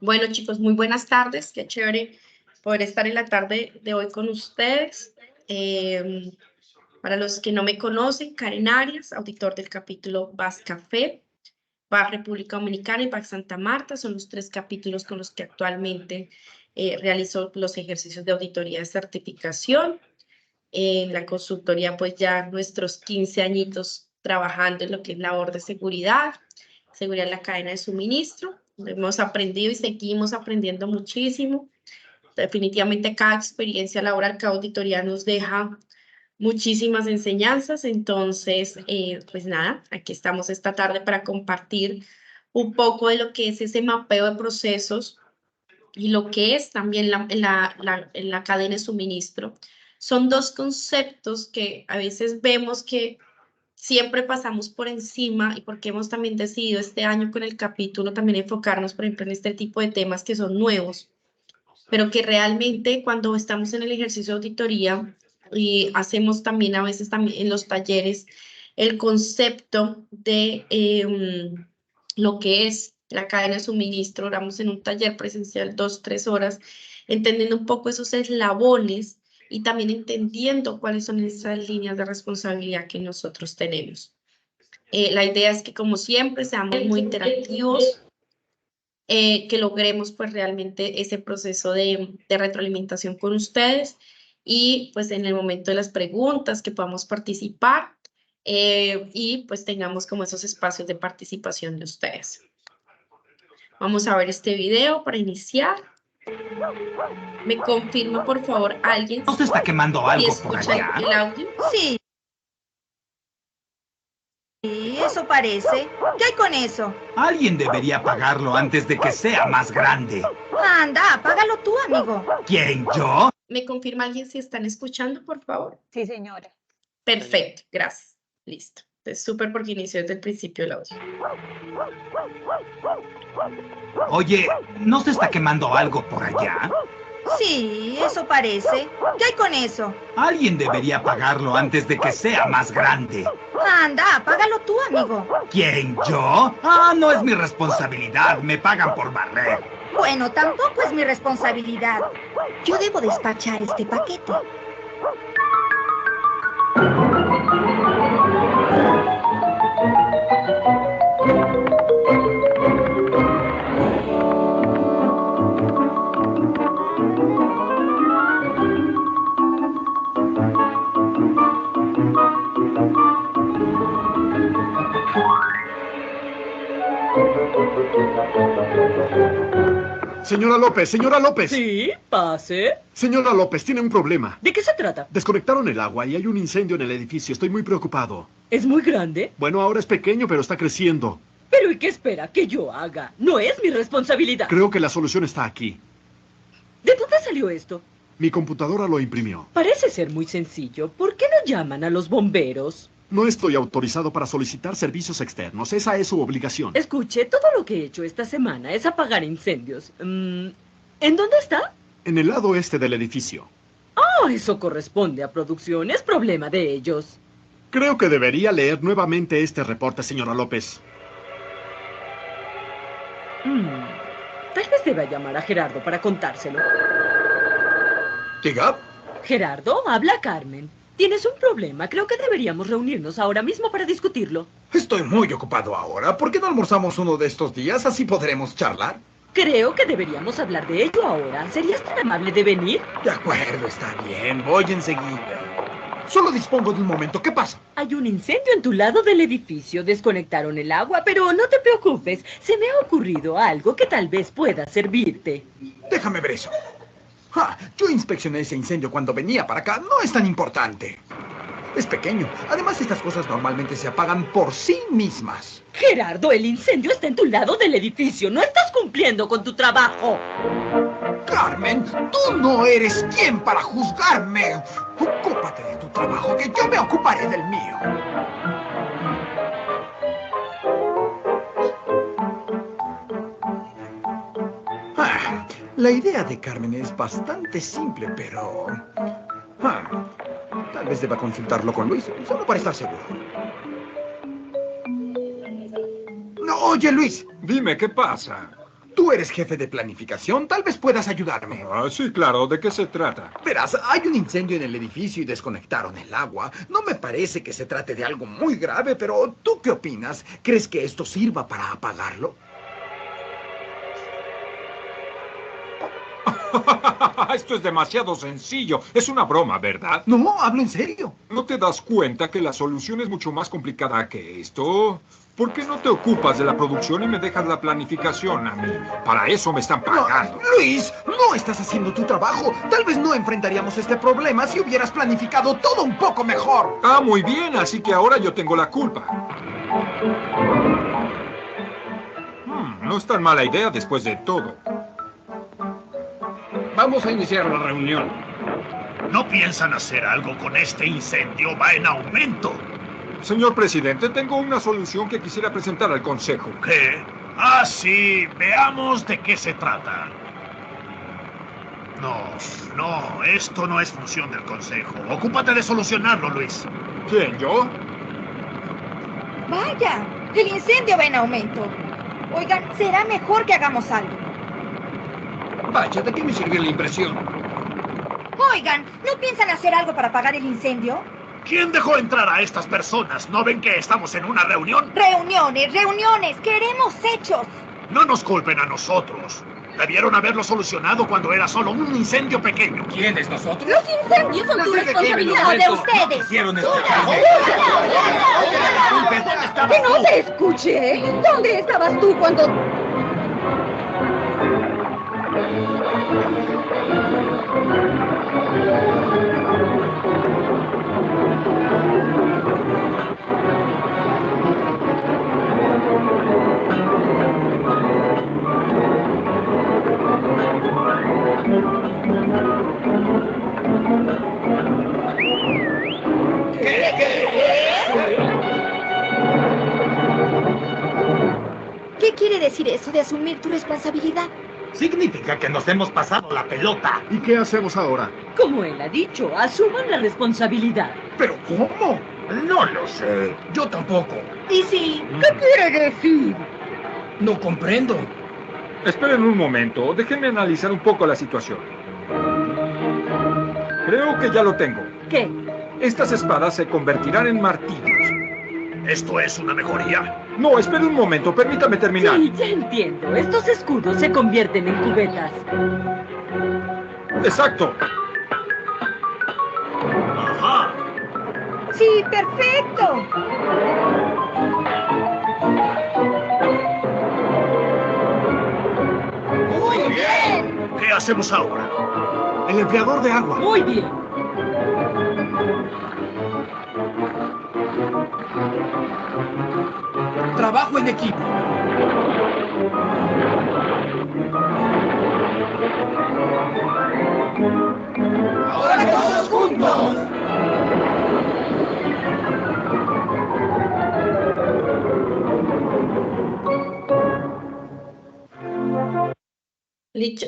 Bueno, chicos, muy buenas tardes. Qué chévere poder estar en la tarde de hoy con ustedes. Em, para los que no me conocen, Karen Arias, auditor del capítulo BAS Café, BAS República Dominicana y BAS Santa Marta, son los tres capítulos con los que actualmente realizo los ejercicios de auditoría de certificación. En la consultoría, pues ya nuestros 15 añitos trabajando en lo que es labor de seguridad en la cadena de suministro. Hemos aprendido y seguimos aprendiendo muchísimo. Definitivamente cada experiencia laboral, cada auditoría nos deja muchísimas enseñanzas. Entonces, pues nada, aquí estamos esta tarde para compartir un poco de lo que es ese mapeo de procesos y lo que es también la cadena de suministro. Son dos conceptos que a veces vemos que siempre pasamos por encima y porque hemos también decidido este año con el capítulo también enfocarnos, por ejemplo, en este tipo de temas que son nuevos, pero que realmente cuando estamos en el ejercicio de auditoría y hacemos también a veces también en los talleres el concepto de lo que es la cadena de suministro, oramos en un taller presencial 2, 3 horas, entendiendo un poco esos eslabones y también entendiendo cuáles son esas líneas de responsabilidad que nosotros tenemos. La idea es que, como siempre, seamos muy interactivos, que logremos pues realmente ese proceso de retroalimentación con ustedes y pues en el momento de las preguntas que podamos participar y pues tengamos como esos espacios de participación de ustedes. Vamos a ver este video para iniciar. ¿Me confirma, por favor, alguien ¿No se está quemando si algo por escucha allá? el audio? Sí, eso parece. ¿Qué hay con eso? Alguien debería apagarlo antes de que sea más grande. Anda, apágalo tú, amigo. ¿Quién, yo? ¿Me confirma alguien si están escuchando, por favor? Sí, señora. Perfecto, gracias. Listo. Entonces, súper porque inició desde el principio el audio. Oye, ¿no se está quemando algo por allá? Sí, eso parece. ¿Qué hay con eso? Alguien debería apagarlo antes de que sea más grande. Anda, apágalo tú, amigo. ¿Quién, yo? Ah, no es mi responsabilidad. Me pagan por barrer. Bueno, tampoco es mi responsabilidad. Yo debo despachar este paquete. Señora López, señora López. Sí, pase. Señora López, tiene un problema. ¿De qué se trata? Desconectaron el agua y hay un incendio en el edificio. Estoy muy preocupado. ¿Es muy grande? Bueno, ahora es pequeño, pero está creciendo. ¿Pero y qué espera que yo haga? No es mi responsabilidad. Creo que la solución está aquí. ¿De dónde salió esto? Mi computadora lo imprimió. Parece ser muy sencillo. ¿Por qué no llaman a los bomberos? No estoy autorizado para solicitar servicios externos. Esa es su obligación. Escuche, todo lo que he hecho esta semana es apagar incendios. ¿En dónde está? En el lado este del edificio. Oh, eso corresponde a producción. Es problema de ellos. Creo que debería leer nuevamente este reporte, señora López. Tal vez deba llamar a Gerardo para contárselo. Diga. Gerardo, habla Carmen. Tienes un problema. Creo que deberíamos reunirnos ahora mismo para discutirlo. Estoy muy ocupado ahora. ¿Por qué no almorzamos uno de estos días? Así podremos charlar. Creo que deberíamos hablar de ello ahora. ¿Serías tan amable de venir? De acuerdo, está bien. Voy enseguida. Solo dispongo de un momento. ¿Qué pasa? Hay un incendio en tu lado del edificio. Desconectaron el agua, pero no te preocupes. Se me ha ocurrido algo que tal vez pueda servirte. Déjame ver eso. Yo inspeccioné ese incendio cuando venía para acá. No es tan importante. Es pequeño. Además, estas cosas normalmente se apagan por sí mismas. Gerardo, el incendio está en tu lado del edificio. No estás cumpliendo con tu trabajo. Carmen, tú no eres quien para juzgarme. Ocúpate de tu trabajo, que yo me ocuparé del mío. La idea de Carmen es bastante simple, pero... tal vez deba consultarlo con Luis, solo para estar seguro. No, oye, Luis. Dime, ¿qué pasa? Tú eres jefe de planificación, tal vez puedas ayudarme. Ah, sí, claro. ¿De qué se trata? Verás, hay un incendio en el edificio y desconectaron el agua. No me parece que se trate de algo muy grave, pero ¿tú qué opinas? ¿Crees que esto sirva para apagarlo? Esto es demasiado sencillo. Es una broma, ¿verdad? No, hablo en serio. ¿No te das cuenta que la solución es mucho más complicada que esto? ¿Por qué no te ocupas de la producción y me dejas la planificación a mí? Para eso me están pagando. No, Luis, no estás haciendo tu trabajo. Tal vez no enfrentaríamos este problema si hubieras planificado todo un poco mejor. Ah, muy bien. Así que ahora yo tengo la culpa. No es tan mala idea después de todo. Vamos a iniciar la reunión. ¿No piensan hacer algo con este incendio? Va en aumento. Señor presidente, tengo una solución que quisiera presentar al Consejo. ¿Qué? Ah, sí. Veamos de qué se trata. No, esto no es función del Consejo. Ocúpate de solucionarlo, Luis. ¿Quién, yo? Vaya, el incendio va en aumento. Oigan, será mejor que hagamos algo. Vaya, ¿de qué me sirvió la impresión? Oigan, ¿no piensan hacer algo para apagar el incendio? ¿Quién dejó entrar a estas personas? ¿No ven que estamos en una reunión? Reuniones, queremos hechos. No nos culpen a nosotros. Debieron haberlo solucionado cuando era solo un incendio pequeño. ¿Quiénes, nosotros? Los incendios son tu responsabilidad de ustedes. Que no te escuché. ¿Dónde estabas tú cuando... ¿Qué quiere decir eso de asumir tu responsabilidad? Significa que nos hemos pasado la pelota. ¿Y qué hacemos ahora? Como él ha dicho, asuman la responsabilidad. ¿Pero cómo? No lo sé. Yo tampoco. ¿Y sí? ¿Qué quiere decir? No comprendo. Esperen un momento. Déjenme analizar un poco la situación. Creo que ya lo tengo. ¿Qué? Estas espadas se convertirán en martillos. ¿Esto es una mejoría? No, espere un momento. Permítame terminar. Sí, ya entiendo. Estos escudos se convierten en cubetas. Exacto. Ajá. Sí, perfecto. Muy bien. ¿Qué hacemos ahora? El enfriador de agua. Muy bien. Trabajo en equipo. ¡Ahora todos juntos!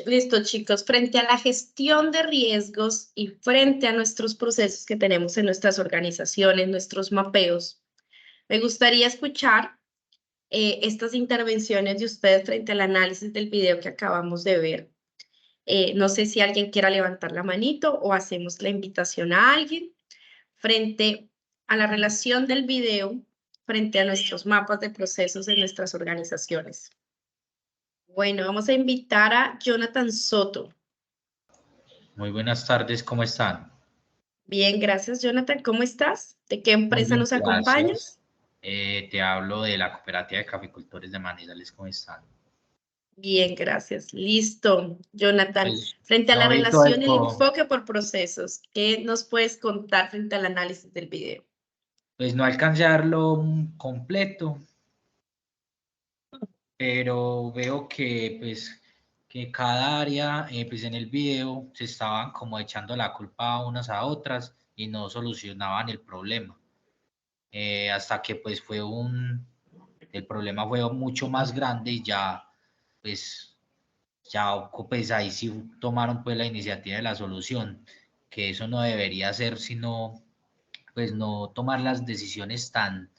Listo, chicos. Frente a la gestión de riesgos y frente a nuestros procesos que tenemos en nuestras organizaciones, nuestros mapeos, me gustaría escuchar estas intervenciones de ustedes frente al análisis del video que acabamos de ver. No sé si alguien quiera levantar la manito o hacemos la invitación a alguien frente a la relación del video frente a nuestros mapas de procesos en nuestras organizaciones. Bueno, vamos a invitar a Jonathan Soto. Muy buenas tardes, ¿cómo están? Bien, gracias, Jonathan. ¿Cómo estás? ¿De qué empresa Muy bien, nos acompañas? Te hablo de la Cooperativa de Caficultores de Manizales, ¿cómo están? Bien, gracias. Listo, Jonathan. Pues, Frente a la no vi relación y el todo enfoque por procesos, ¿qué nos puedes contar frente al análisis del video? Pues no alcancé a darlo completo, pero veo que, pues, que cada área, pues en el video se estaban como echando la culpa unas a otras y no solucionaban el problema. Hasta que pues el problema fue mucho más grande y ya pues pues ahí sí tomaron pues la iniciativa de la solución, que eso no debería ser sino pues no tomar las decisiones tan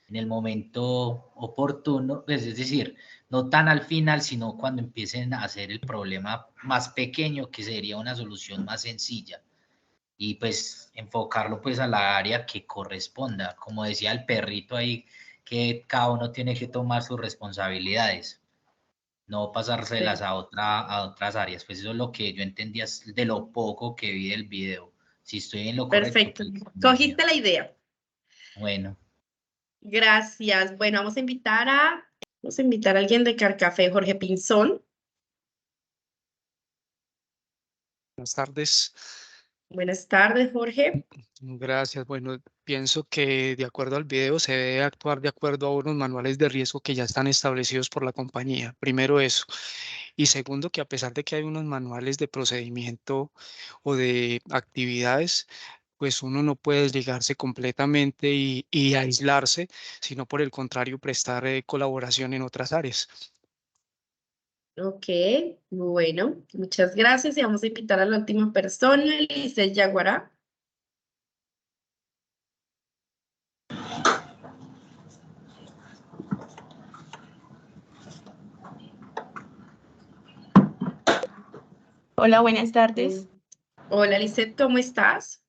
en el momento oportuno, pues, es decir, no tan al final, sino cuando empiecen a hacer el problema más pequeño, que sería una solución más sencilla. Y pues enfocarlo pues a la área que corresponda. Como decía el perrito ahí, que cada uno tiene que tomar sus responsabilidades, no pasárselas a otras áreas. Pues eso es lo que yo entendía de lo poco que vi del video. Si estoy en lo correcto. Perfecto. Pues, Cogiste la idea. bueno. Gracias. Bueno, vamos a invitar a alguien de Carcafé, Jorge Pinzón. Buenas tardes. Buenas tardes, Jorge. Gracias. Bueno, pienso que de acuerdo al video se debe actuar de acuerdo a unos manuales de riesgo que ya están establecidos por la compañía. Primero eso. Y segundo, que a pesar de que hay unos manuales de procedimiento o de actividades, pues uno no puede desligarse completamente y aislarse, sino por el contrario, prestar colaboración en otras áreas. Ok, bueno, muchas gracias y vamos a invitar a la última persona, Lisset Yaguará. Hola, buenas tardes. Hola, Lisset, ¿cómo estás?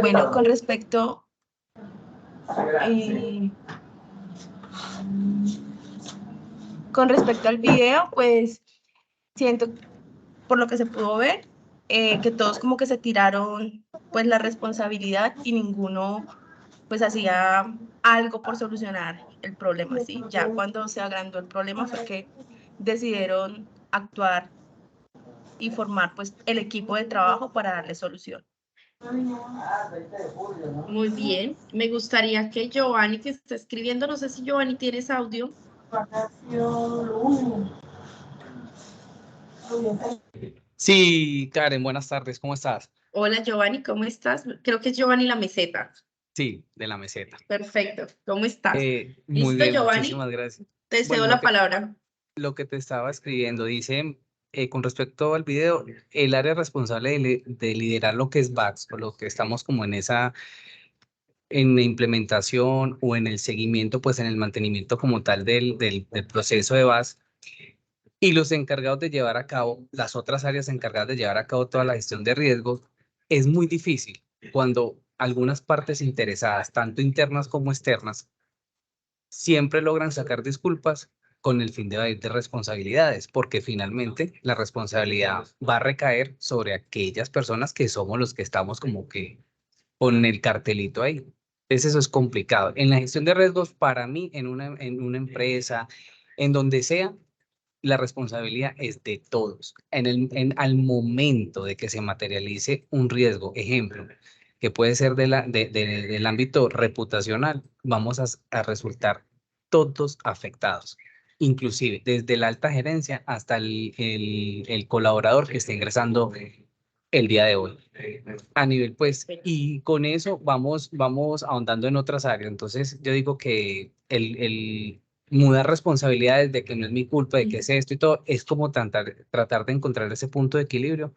Bueno, con respecto al video, pues siento, por lo que se pudo ver, que todos como que se tiraron pues la responsabilidad y ninguno pues hacía algo por solucionar el problema, ¿sí? Ya cuando se agrandó el problema fue que decidieron actuar y formar pues el equipo de trabajo para darle solución. Muy bien, me gustaría que Giovanni, que está escribiendo, no sé si Giovanni tienes audio. Sí, Karen, buenas tardes, ¿cómo estás? Hola Giovanni, ¿cómo estás? Creo que es Giovanni La Meseta. Sí, de la meseta. Perfecto, ¿cómo estás? Muy ¿Listo, bien, Giovanni? muchísimas gracias. Te cedo Bueno, la palabra. Lo que te estaba escribiendo dice, con respecto al video, el área responsable de liderar lo que es VAX, o lo que estamos como en la implementación o en el seguimiento, pues en el mantenimiento como tal del proceso de VAS, y los encargados de llevar a cabo, las otras áreas encargadas de llevar a cabo toda la gestión de riesgos, es muy difícil cuando algunas partes interesadas, tanto internas como externas, siempre logran sacar disculpas con el fin de evadir de responsabilidades, porque finalmente la responsabilidad va a recaer sobre aquellas personas que somos los que estamos como que con el cartelito ahí. Entonces eso es complicado. En la gestión de riesgos, para mí, en una empresa, en donde sea, la responsabilidad es de todos. Al momento de que se materialice un riesgo, ejemplo, que puede ser del ámbito reputacional, vamos a resultar todos afectados, inclusive desde la alta gerencia hasta el colaborador que esté ingresando el día de hoy. A nivel, pues, y con eso vamos ahondando en otras áreas. Entonces, yo digo que el mudar responsabilidades de que no es mi culpa, de que es esto y todo, es como tratar de encontrar ese punto de equilibrio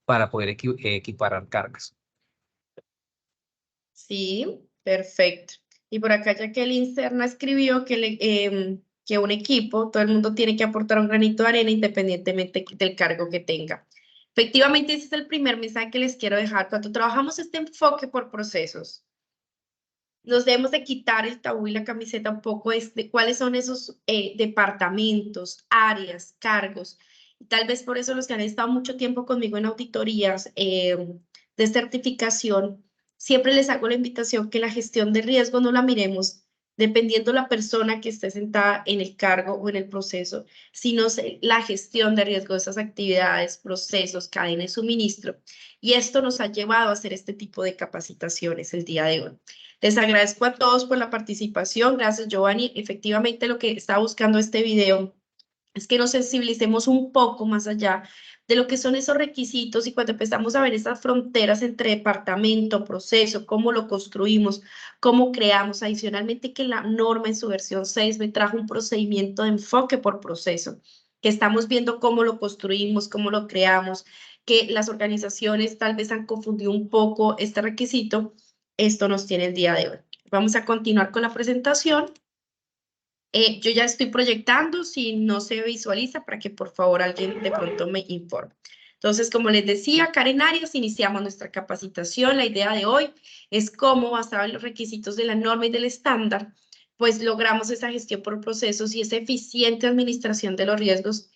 para poder equiparar cargas. Sí, perfecto. Y por acá Jacqueline Serna escribió que un equipo, todo el mundo tiene que aportar un granito de arena independientemente del cargo que tenga. Efectivamente, ese es el primer mensaje que les quiero dejar. Cuando trabajamos este enfoque por procesos, nos debemos de quitar el tabú y la camiseta un poco de cuáles son esos departamentos, áreas, cargos. Y tal vez por eso los que han estado mucho tiempo conmigo en auditorías de certificación, siempre les hago la invitación que la gestión de riesgo no la miremos dependiendo la persona que esté sentada en el cargo o en el proceso, sino la gestión de riesgo de esas actividades, procesos, cadena de suministro. Y esto nos ha llevado a hacer este tipo de capacitaciones el día de hoy. Les agradezco a todos por la participación. Gracias, Giovanni. Efectivamente, lo que está buscando este video es que nos sensibilicemos un poco más allá de lo que son esos requisitos y cuando empezamos a ver esas fronteras entre departamento, proceso, cómo lo construimos, cómo creamos, adicionalmente que la norma en su versión 6 me trajo un procedimiento de enfoque por proceso, que estamos viendo cómo lo construimos, cómo lo creamos, que las organizaciones tal vez han confundido un poco este requisito. esto nos tiene el día de hoy. Vamos a continuar con la presentación. Yo ya estoy proyectando, si no se visualiza, para que por favor alguien de pronto me informe. Entonces, como les decía, Karen Arias, iniciamos nuestra capacitación. La idea de hoy es cómo, basado en los requisitos de la norma y del estándar, pues logramos esa gestión por procesos y esa eficiente administración de los riesgos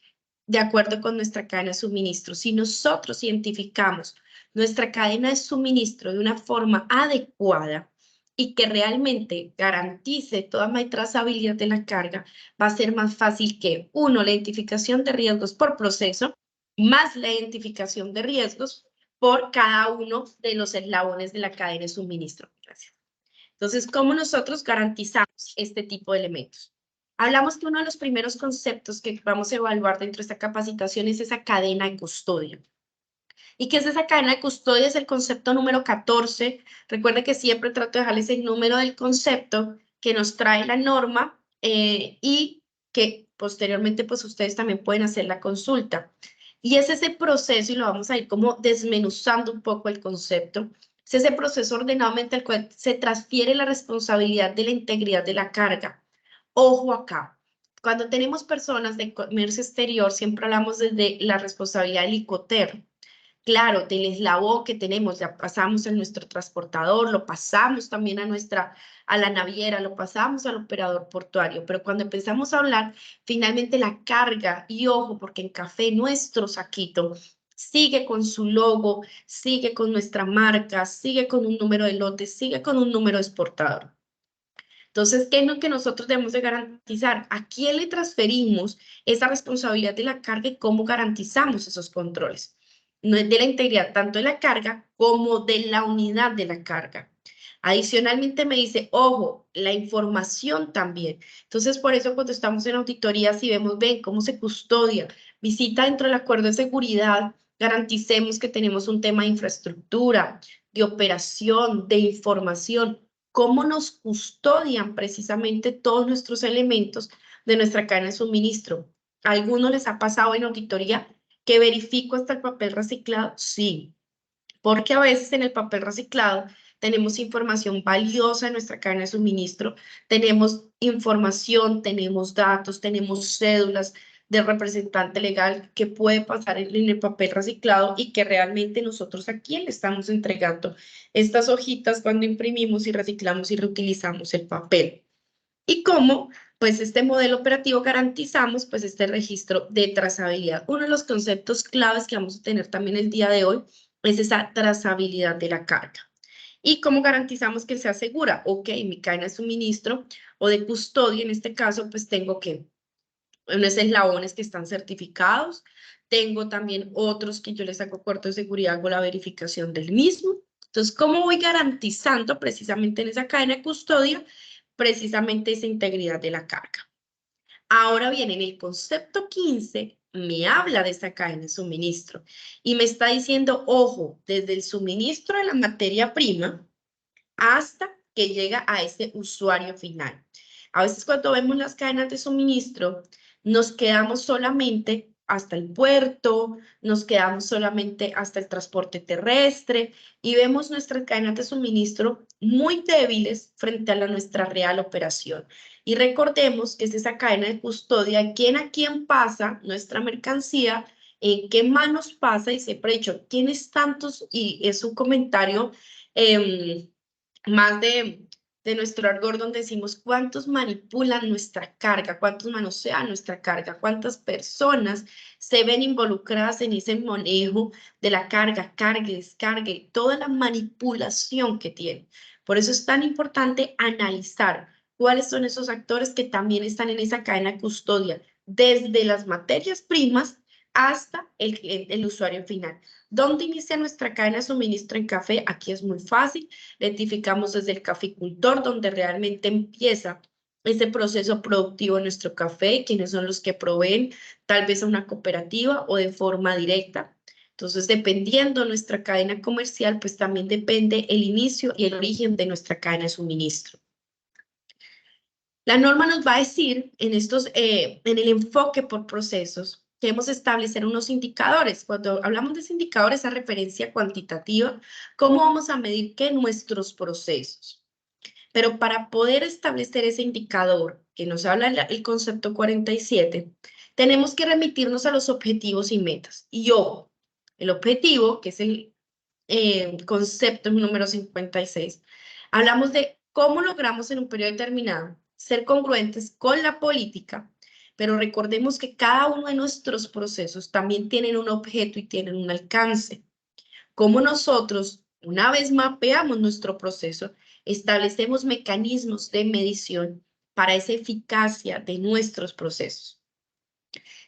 de acuerdo con nuestra cadena de suministro. Si nosotros identificamos nuestra cadena de suministro de una forma adecuada y que realmente garantice toda la trazabilidad de la carga, va a ser más fácil que, uno, la identificación de riesgos por proceso, más la identificación de riesgos por cada uno de los eslabones de la cadena de suministro. Gracias. Entonces, ¿cómo nosotros garantizamos este tipo de elementos? Hablamos que uno de los primeros conceptos que vamos a evaluar dentro de esta capacitación es esa cadena de custodia. ¿Y qué es esa cadena de custodia? Es el concepto número 14. Recuerden que siempre trato de dejarles el número del concepto que nos trae la norma y que posteriormente pues ustedes también pueden hacer la consulta. Y es ese proceso, y lo vamos a ir como desmenuzando un poco el concepto, es ese proceso ordenado mediante el cual se transfiere la responsabilidad de la integridad de la carga. Ojo acá, cuando tenemos personas de comercio exterior, siempre hablamos desde la responsabilidad del icotero. Claro, del eslabón que tenemos, ya pasamos a nuestro transportador, lo pasamos también a la naviera, lo pasamos al operador portuario, pero cuando empezamos a hablar, finalmente la carga, y ojo, porque en café nuestro saquito sigue con su logo, sigue con nuestra marca, sigue con un número de lote, sigue con un número de exportador. Entonces, ¿qué es lo que nosotros debemos de garantizar? ¿A quién le transferimos esa responsabilidad de la carga y cómo garantizamos esos controles? No es de la integridad tanto de la carga como de la unidad de la carga. Adicionalmente me dice, ojo, la información también. Entonces, por eso cuando estamos en auditoría, si vemos, ven cómo se custodia, visita dentro del acuerdo de seguridad, garanticemos que tenemos un tema de infraestructura, de operación, de información, cómo nos custodian precisamente todos nuestros elementos de nuestra cadena de suministro. ¿A alguno les ha pasado en auditoría que verifico hasta el papel reciclado? Sí, porque a veces en el papel reciclado tenemos información valiosa en nuestra cadena de suministro, tenemos información, tenemos datos, tenemos cédulas del representante legal que puede pasar en el papel reciclado y que realmente nosotros a quién le estamos entregando estas hojitas cuando imprimimos y reciclamos y reutilizamos el papel. Y cómo, pues este modelo operativo garantizamos pues este registro de trazabilidad. Uno de los conceptos claves que vamos a tener también el día de hoy es esa trazabilidad de la carga. ¿Y cómo garantizamos que sea segura? Ok, mi cadena de suministro o de custodia, en este caso, pues tengo que unos eslabones que están certificados, tengo también otros que yo les hago corto de seguridad, hago la verificación del mismo. Entonces, ¿cómo voy garantizando precisamente en esa cadena de custodia precisamente esa integridad de la carga? Ahora bien, en el concepto 15 me habla de esa cadena de suministro y me está diciendo, ojo, desde el suministro de la materia prima hasta que llega a ese usuario final. A veces cuando vemos las cadenas de suministro, nos quedamos solamente hasta el puerto, nos quedamos solamente hasta el transporte terrestre y vemos nuestras cadenas de suministro muy débiles frente a nuestra real operación. Y recordemos que es esa cadena de custodia, quién a quién pasa nuestra mercancía, en qué manos pasa, y siempre he dicho, ¿quiénes tantos? Y es un comentario más de nuestro argot donde decimos cuántos manipulan nuestra carga, cuántos manosean nuestra carga, cuántas personas se ven involucradas en ese manejo de la carga, cargue, descargue, toda la manipulación que tiene. Por eso es tan importante analizar cuáles son esos actores que también están en esa cadena de custodia, desde las materias primas hasta el usuario final. ¿Dónde inicia nuestra cadena de suministro en café? Aquí es muy fácil. Identificamos desde el caficultor, donde realmente empieza ese proceso productivo en nuestro café, quienes son los que proveen, tal vez a una cooperativa o de forma directa. Entonces, dependiendo nuestra cadena comercial, pues también depende el inicio y el origen de nuestra cadena de suministro. La norma nos va a decir en el enfoque por procesos queremos establecer unos indicadores. Cuando hablamos de ese indicador, esa referencia cuantitativa, ¿cómo vamos a medir qué? Nuestros procesos. Pero para poder establecer ese indicador, que nos habla el concepto 47, tenemos que remitirnos a los objetivos y metas. Y ojo, el objetivo, que es el concepto número 56, hablamos de cómo logramos en un periodo determinado ser congruentes con la política, pero recordemos que cada uno de nuestros procesos también tienen un objeto y tienen un alcance. Como nosotros, una vez mapeamos nuestro proceso, establecemos mecanismos de medición para esa eficacia de nuestros procesos.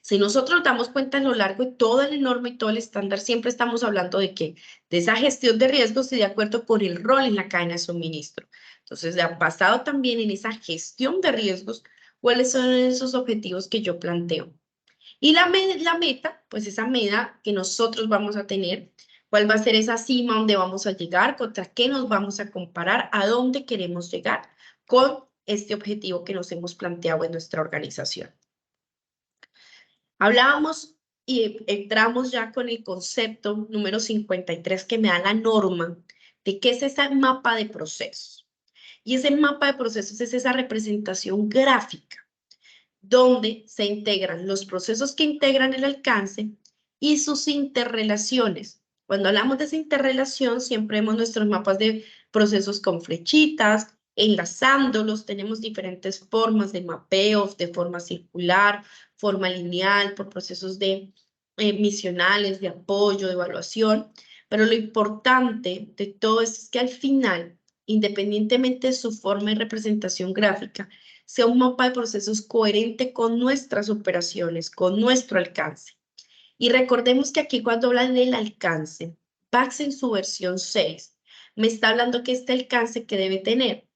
Si nosotros damos cuenta a lo largo de toda la norma y todo el estándar, siempre estamos hablando de qué? De esa gestión de riesgos y de acuerdo con el rol en la cadena de suministro. Entonces, basado también en esa gestión de riesgos, ¿cuáles son esos objetivos que yo planteo? Y la meta, pues esa meta que nosotros vamos a tener, ¿cuál va a ser esa cima donde vamos a llegar? ¿Contra qué nos vamos a comparar? ¿A dónde queremos llegar con este objetivo que nos hemos planteado en nuestra organización? Hablábamos y entramos ya con el concepto número 53 que me da la norma de qué es ese mapa de procesos. Y ese mapa de procesos es esa representación gráfica donde se integran los procesos que integran el alcance y sus interrelaciones. Cuando hablamos de esa interrelación, siempre vemos nuestros mapas de procesos con flechitas, enlazándolos, tenemos diferentes formas de mapeos, de forma circular, forma lineal, por procesos de misionales, de apoyo, de evaluación, pero lo importante de todo es que al final, independientemente de su forma y representación gráfica, sea un mapa de procesos coherente con nuestras operaciones, con nuestro alcance. Y recordemos que aquí cuando hablan del alcance, VAX en su versión 6 me está hablando que este alcance que debe tener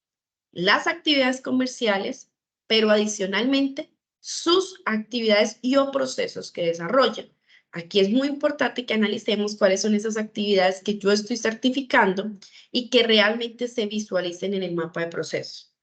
las actividades comerciales, pero adicionalmente sus actividades y o procesos que desarrollan. Aquí es muy importante que analicemos cuáles son esas actividades que yo estoy certificando y que realmente se visualicen en el mapa de procesos.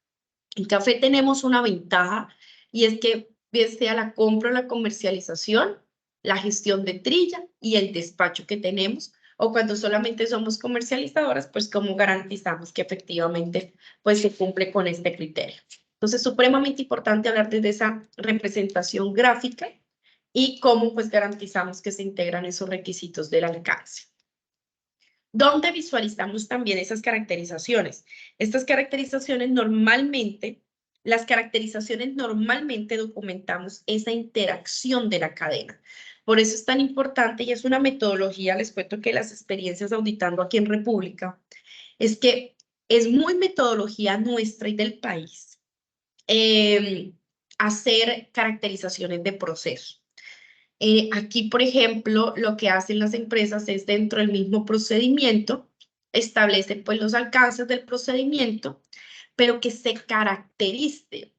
En café tenemos una ventaja y es que bien sea la compra o la comercialización, la gestión de trilla y el despacho que tenemos, o cuando solamente somos comercializadoras, pues cómo garantizamos que efectivamente pues se cumple con este criterio. Entonces, supremamente importante hablar desde esa representación gráfica y cómo pues garantizamos que se integran esos requisitos del alcance. ¿Dónde visualizamos también esas caracterizaciones? Estas caracterizaciones normalmente, documentamos esa interacción de la cadena. Por eso es tan importante y es una metodología, les cuento que las experiencias auditando aquí en República, es que es muy metodología nuestra y del país hacer caracterizaciones de proceso. Aquí, por ejemplo, lo que hacen las empresas es dentro del mismo procedimiento, establecen pues los alcances del procedimiento, pero que se caracterice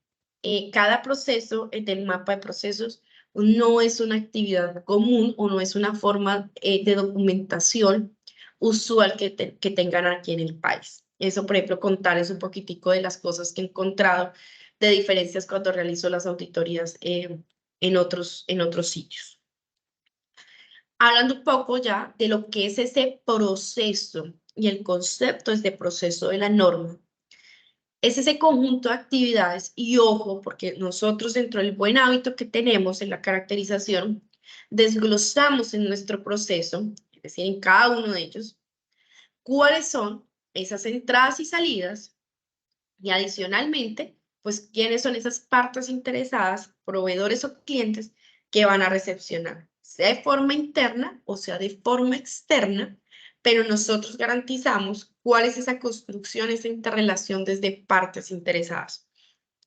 cada proceso del mapa de procesos no es una actividad común o no es una forma de documentación usual que tengan aquí en el país. Eso, por ejemplo, contarles un poquitico de las cosas que he encontrado de diferencias cuando realizo las auditorías en otros sitios. Hablando un poco ya de lo que es ese proceso y el concepto es de proceso de la norma. Es ese conjunto de actividades y ojo, porque nosotros dentro del buen hábito que tenemos en la caracterización, desglosamos en nuestro proceso, es decir, en cada uno de ellos, cuáles son esas entradas y salidas y adicionalmente, pues quiénes son esas partes interesadas, proveedores o clientes que van a recepcionar, sea de forma interna o sea de forma externa, pero nosotros garantizamos cuál es esa construcción, esa interrelación desde partes interesadas.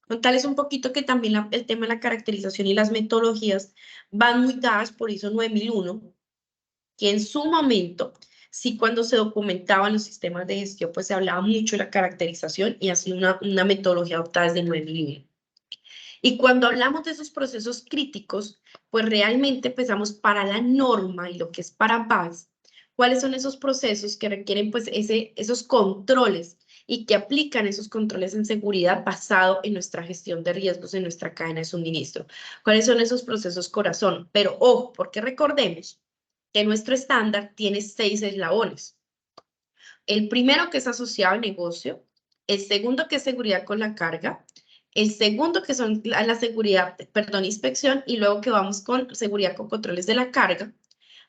Contarles un poquito que también el tema de la caracterización y las metodologías van muy dadas por ISO 9001, que en su momento, sí cuando se documentaban los sistemas de gestión, pues se hablaba mucho de la caracterización y así una metodología adoptada desde 9001. Y cuando hablamos de esos procesos críticos, pues realmente empezamos para la norma y lo que es para VAX, cuáles son esos procesos que requieren pues esos controles y que aplican esos controles en seguridad basado en nuestra gestión de riesgos en nuestra cadena de suministro. ¿Cuáles son esos procesos corazón? Pero ojo, porque recordemos que nuestro estándar tiene 6 eslabones. El primero que es asociado al negocio, el segundo que es seguridad con la carga, el segundo que son la seguridad, perdón, inspección, y luego que vamos con seguridad con controles de la carga.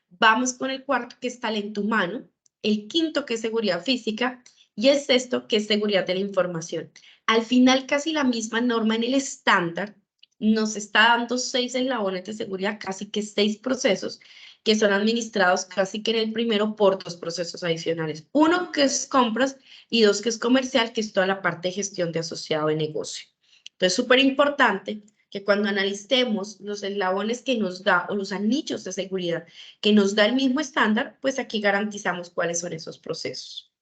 Vamos con el cuarto que es talento humano, el quinto que es seguridad física y el sexto que es seguridad de la información. Al final casi la misma norma en el estándar nos está dando 6 eslabones de seguridad, casi que 6 procesos que son administrados casi que en el primero por 2 procesos adicionales. Uno que es compras y 2 que es comercial, que es toda la parte de gestión de asociado de negocio. Entonces, súper importante que cuando analicemos los eslabones que nos da o los anillos de seguridad que nos da el mismo estándar, pues aquí garantizamos cuáles son esos procesos.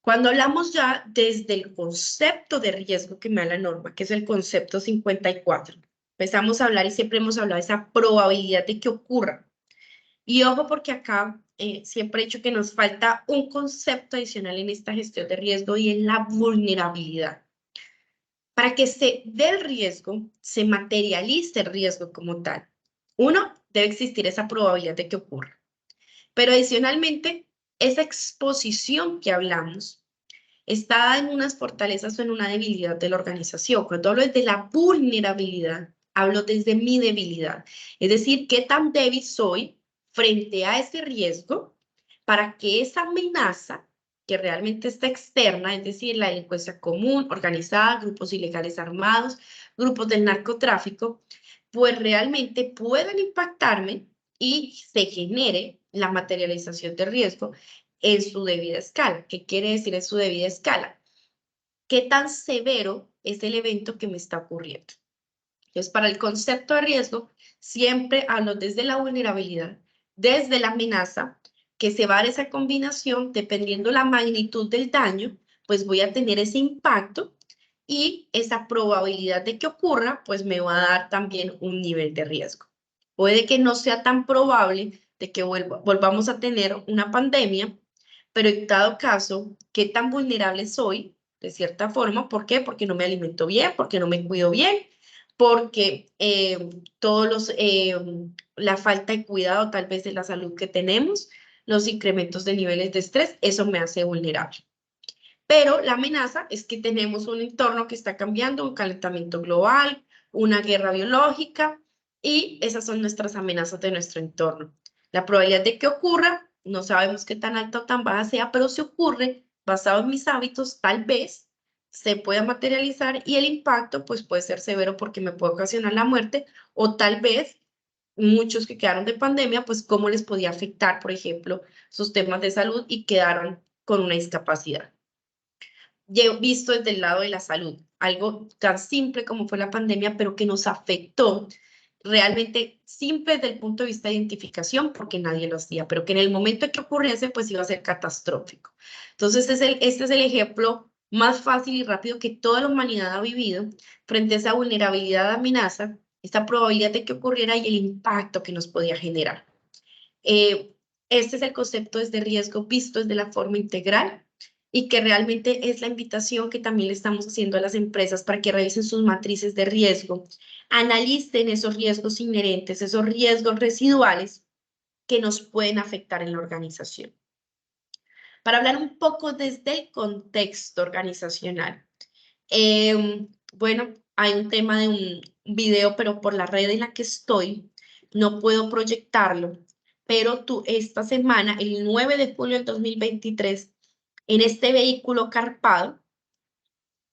Cuando hablamos ya desde el concepto de riesgo que me da la norma, que es el concepto 54, empezamos a hablar y siempre hemos hablado de esa probabilidad de que ocurra. Y ojo porque acá siempre he dicho que nos falta un concepto adicional en esta gestión de riesgo y es la vulnerabilidad. Para que se dé el riesgo, se materialice el riesgo como tal. Uno, debe existir esa probabilidad de que ocurra. Pero adicionalmente, esa exposición que hablamos está dada en unas fortalezas o en una debilidad de la organización. Cuando hablo desde la vulnerabilidad, hablo desde mi debilidad. Es decir, qué tan débil soy frente a ese riesgo para que esa amenaza que realmente está externa, es decir, la delincuencia común, organizada, grupos ilegales armados, grupos del narcotráfico, pues realmente puedan impactarme y se genere la materialización de riesgo en su debida escala. ¿Qué quiere decir en su debida escala? ¿Qué tan severo es el evento que me está ocurriendo? Entonces, para el concepto de riesgo, siempre hablo desde la vulnerabilidad, desde la amenaza, que se va a dar esa combinación, dependiendo la magnitud del daño, pues voy a tener ese impacto y esa probabilidad de que ocurra, pues me va a dar también un nivel de riesgo. Puede que no sea tan probable de que volvamos a tener una pandemia, pero en dado caso, ¿qué tan vulnerable soy? De cierta forma, ¿por qué? Porque no me alimento bien, porque no me cuido bien, porque la falta de cuidado tal vez de la salud que tenemos, los incrementos de niveles de estrés, eso me hace vulnerable. Pero la amenaza es que tenemos un entorno que está cambiando, un calentamiento global, una guerra biológica, y esas son nuestras amenazas de nuestro entorno. La probabilidad de que ocurra, no sabemos qué tan alta o tan baja sea, pero si ocurre, basado en mis hábitos, tal vez se pueda materializar y el impacto pues puede ser severo porque me puede ocasionar la muerte, o tal vez muchos que quedaron de pandemia, pues cómo les podía afectar, por ejemplo, sus temas de salud y quedaron con una discapacidad. Visto desde el lado de la salud, algo tan simple como fue la pandemia, pero que nos afectó realmente simple desde el punto de vista de identificación, porque nadie lo hacía, pero que en el momento en que ocurriese, pues iba a ser catastrófico. Entonces, este es el ejemplo más fácil y rápido que toda la humanidad ha vivido frente a esa vulnerabilidad de amenaza, esta probabilidad de que ocurriera y el impacto que nos podía generar. Este es el concepto desde riesgo visto desde la forma integral y que realmente es la invitación que también le estamos haciendo a las empresas para que revisen sus matrices de riesgo, analicen esos riesgos inherentes, esos riesgos residuales que nos pueden afectar en la organización. Para hablar un poco desde el contexto organizacional. Bueno, hay un tema de un video, pero por la red en la que estoy, no puedo proyectarlo, pero esta semana, el 9 de julio del 2023, en este vehículo carpado,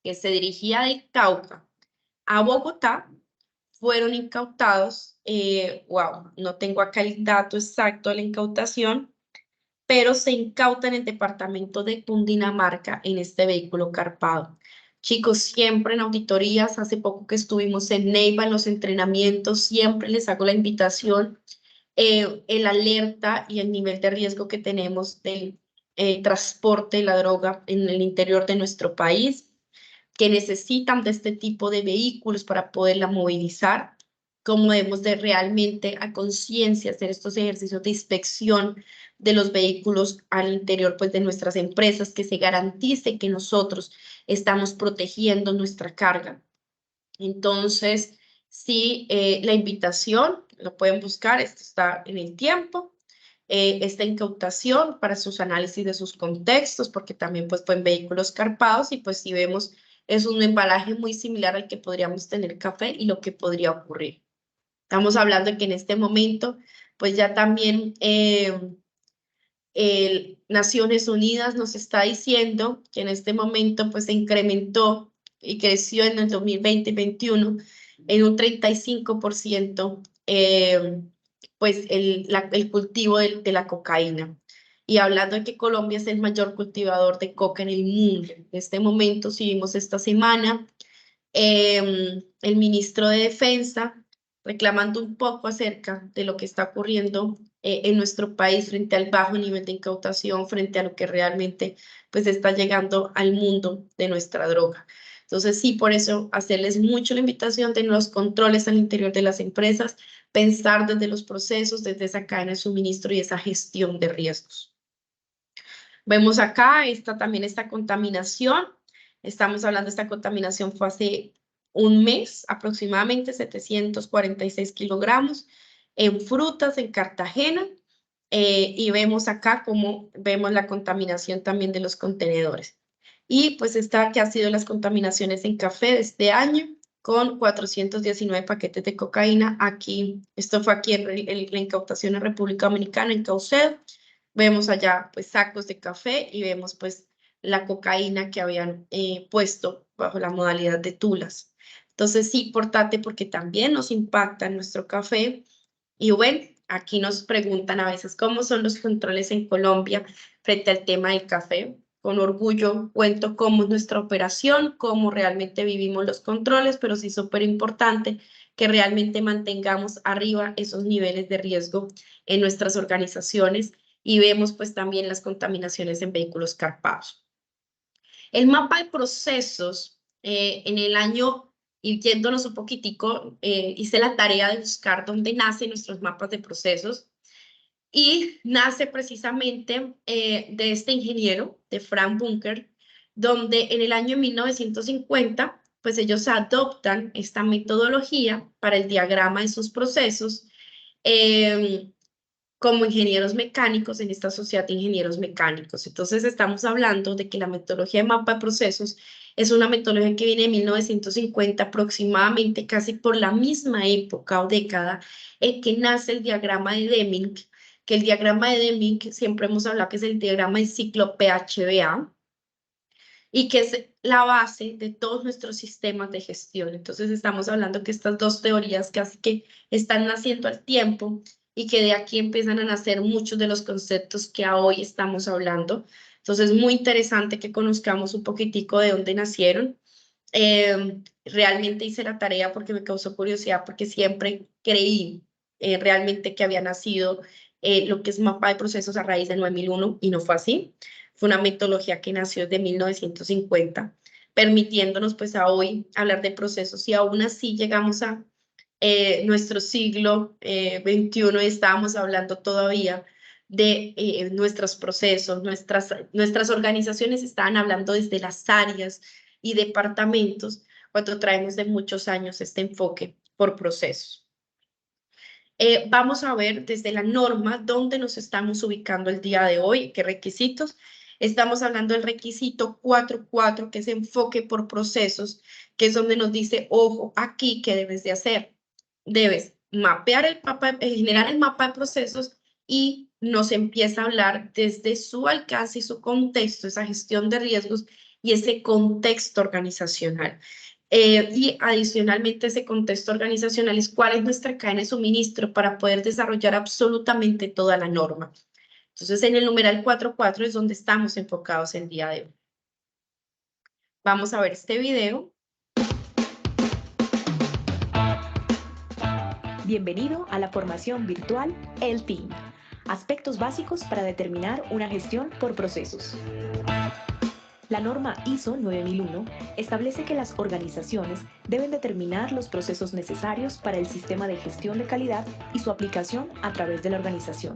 que se dirigía de Cauca a Bogotá, fueron incautados, no tengo acá el dato exacto de la incautación, pero se incauta en el departamento de Cundinamarca en este vehículo carpado. Chicos, siempre en auditorías, hace poco que estuvimos en Neiva, en los entrenamientos, siempre les hago la invitación, el alerta y el nivel de riesgo que tenemos del transporte de la droga en el interior de nuestro país, que necesitan de este tipo de vehículos para poderla movilizar. cómo debemos de realmente a conciencia hacer estos ejercicios de inspección de los vehículos al interior pues, de nuestras empresas, que se garantice que nosotros estamos protegiendo nuestra carga. Entonces, sí, la invitación, lo pueden buscar, esto está en el tiempo, esta incautación para sus análisis de sus contextos, porque también pues fue en vehículos carpados y pues si vemos es un embalaje muy similar al que podríamos tener café y lo que podría ocurrir. Estamos hablando de que en este momento pues ya también Naciones Unidas nos está diciendo que en este momento pues se incrementó y creció en el 2020-21 en un 35% pues el cultivo de la cocaína. Y hablando de que Colombia es el mayor cultivador de coca en el mundo. En este momento, si vimos esta semana, el ministro de Defensa reclamando un poco acerca de lo que está ocurriendo en nuestro país frente al bajo nivel de incautación, frente a lo que realmente pues está llegando al mundo de nuestra droga. Entonces sí, por eso hacerles mucho la invitación de los controles al interior de las empresas, pensar desde los procesos, desde esa cadena de suministro y esa gestión de riesgos. Vemos acá también esta contaminación. Estamos hablando de esta contaminación fue hace un mes, aproximadamente 746 kilogramos en frutas en Cartagena. Y vemos acá cómo vemos la contaminación también de los contenedores. Y pues esta que ha sido las contaminaciones en café de este año, con 419 paquetes de cocaína. Aquí, esto fue aquí en la incautación en República Dominicana, en Caucedo. Vemos allá pues sacos de café y vemos pues la cocaína que habían puesto bajo la modalidad de tulas. Entonces sí, importante porque también nos impacta nuestro café. Y bueno, aquí nos preguntan a veces cómo son los controles en Colombia frente al tema del café. Con orgullo cuento cómo es nuestra operación, cómo realmente vivimos los controles, pero sí súper importante que realmente mantengamos arriba esos niveles de riesgo en nuestras organizaciones y vemos pues también las contaminaciones en vehículos carpados. El mapa de procesos en el año, y yéndonos un poquitico, hice la tarea de buscar dónde nacen nuestros mapas de procesos y nace precisamente de este ingeniero, de Frank Bunker, donde en el año 1950, pues ellos adoptan esta metodología para el diagrama de sus procesos como ingenieros mecánicos en esta sociedad de ingenieros mecánicos. Entonces estamos hablando de que la metodología de mapa de procesos es una metodología que viene de 1950 aproximadamente, casi por la misma época o década en que nace el diagrama de Deming, que el diagrama de Deming siempre hemos hablado que es el diagrama de ciclo PHBA y que es la base de todos nuestros sistemas de gestión. Entonces estamos hablando que estas dos teorías casi que están naciendo al tiempo y que de aquí empiezan a nacer muchos de los conceptos que hoy estamos hablando. Entonces, muy interesante que conozcamos un poquitico de dónde nacieron. Realmente hice la tarea porque me causó curiosidad, porque siempre creí realmente que había nacido lo que es mapa de procesos a raíz de 9001 y no fue así. Fue una metodología que nació desde 1950, permitiéndonos pues a hoy hablar de procesos y aún así llegamos a nuestro siglo XXI y estábamos hablando todavía de nuestros procesos, nuestras organizaciones estaban hablando desde las áreas y departamentos cuando traemos de muchos años este enfoque por procesos. Vamos a ver desde la norma dónde nos estamos ubicando el día de hoy, qué requisitos. Estamos hablando del requisito 4.4, que es enfoque por procesos, que es donde nos dice, ojo, aquí, ¿qué debes de hacer? Debes mapear generar el mapa de procesos y nos empieza a hablar desde su alcance y su contexto, esa gestión de riesgos y ese contexto organizacional. Y adicionalmente ese contexto organizacional es cuál es nuestra cadena de suministro para poder desarrollar absolutamente toda la norma. Entonces, en el numeral 4.4 es donde estamos enfocados el día de hoy. Vamos a ver este video. Bienvenido a la formación virtual El Team. Aspectos básicos para determinar una gestión por procesos. La norma ISO 9001 establece que las organizaciones deben determinar los procesos necesarios para el sistema de gestión de calidad y su aplicación a través de la organización.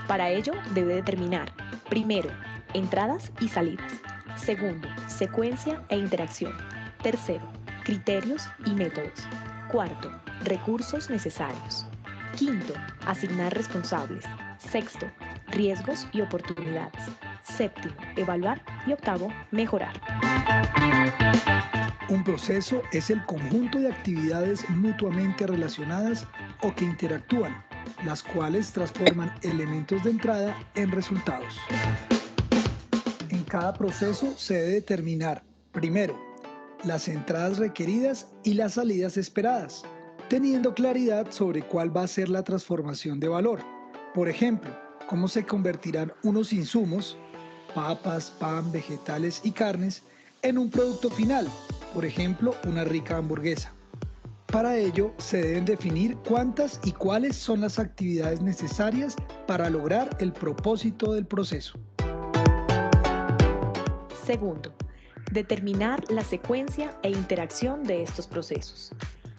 Para ello, debe determinar, primero, entradas y salidas. Segundo, secuencia e interacción. Tercero, criterios y métodos. Cuarto, recursos necesarios. Quinto, asignar responsables. Sexto, riesgos y oportunidades. Séptimo, evaluar. Y octavo, mejorar. Un proceso es el conjunto de actividades mutuamente relacionadas o que interactúan, las cuales transforman elementos de entrada en resultados. En cada proceso se debe determinar, primero, las entradas requeridas y las salidas esperadas, teniendo claridad sobre cuál va a ser la transformación de valor. Por ejemplo, cómo se convertirán unos insumos, papas, pan, vegetales y carnes, en un producto final, por ejemplo, una rica hamburguesa. Para ello, se deben definir cuántas y cuáles son las actividades necesarias para lograr el propósito del proceso. Segundo, determinar la secuencia e interacción de estos procesos.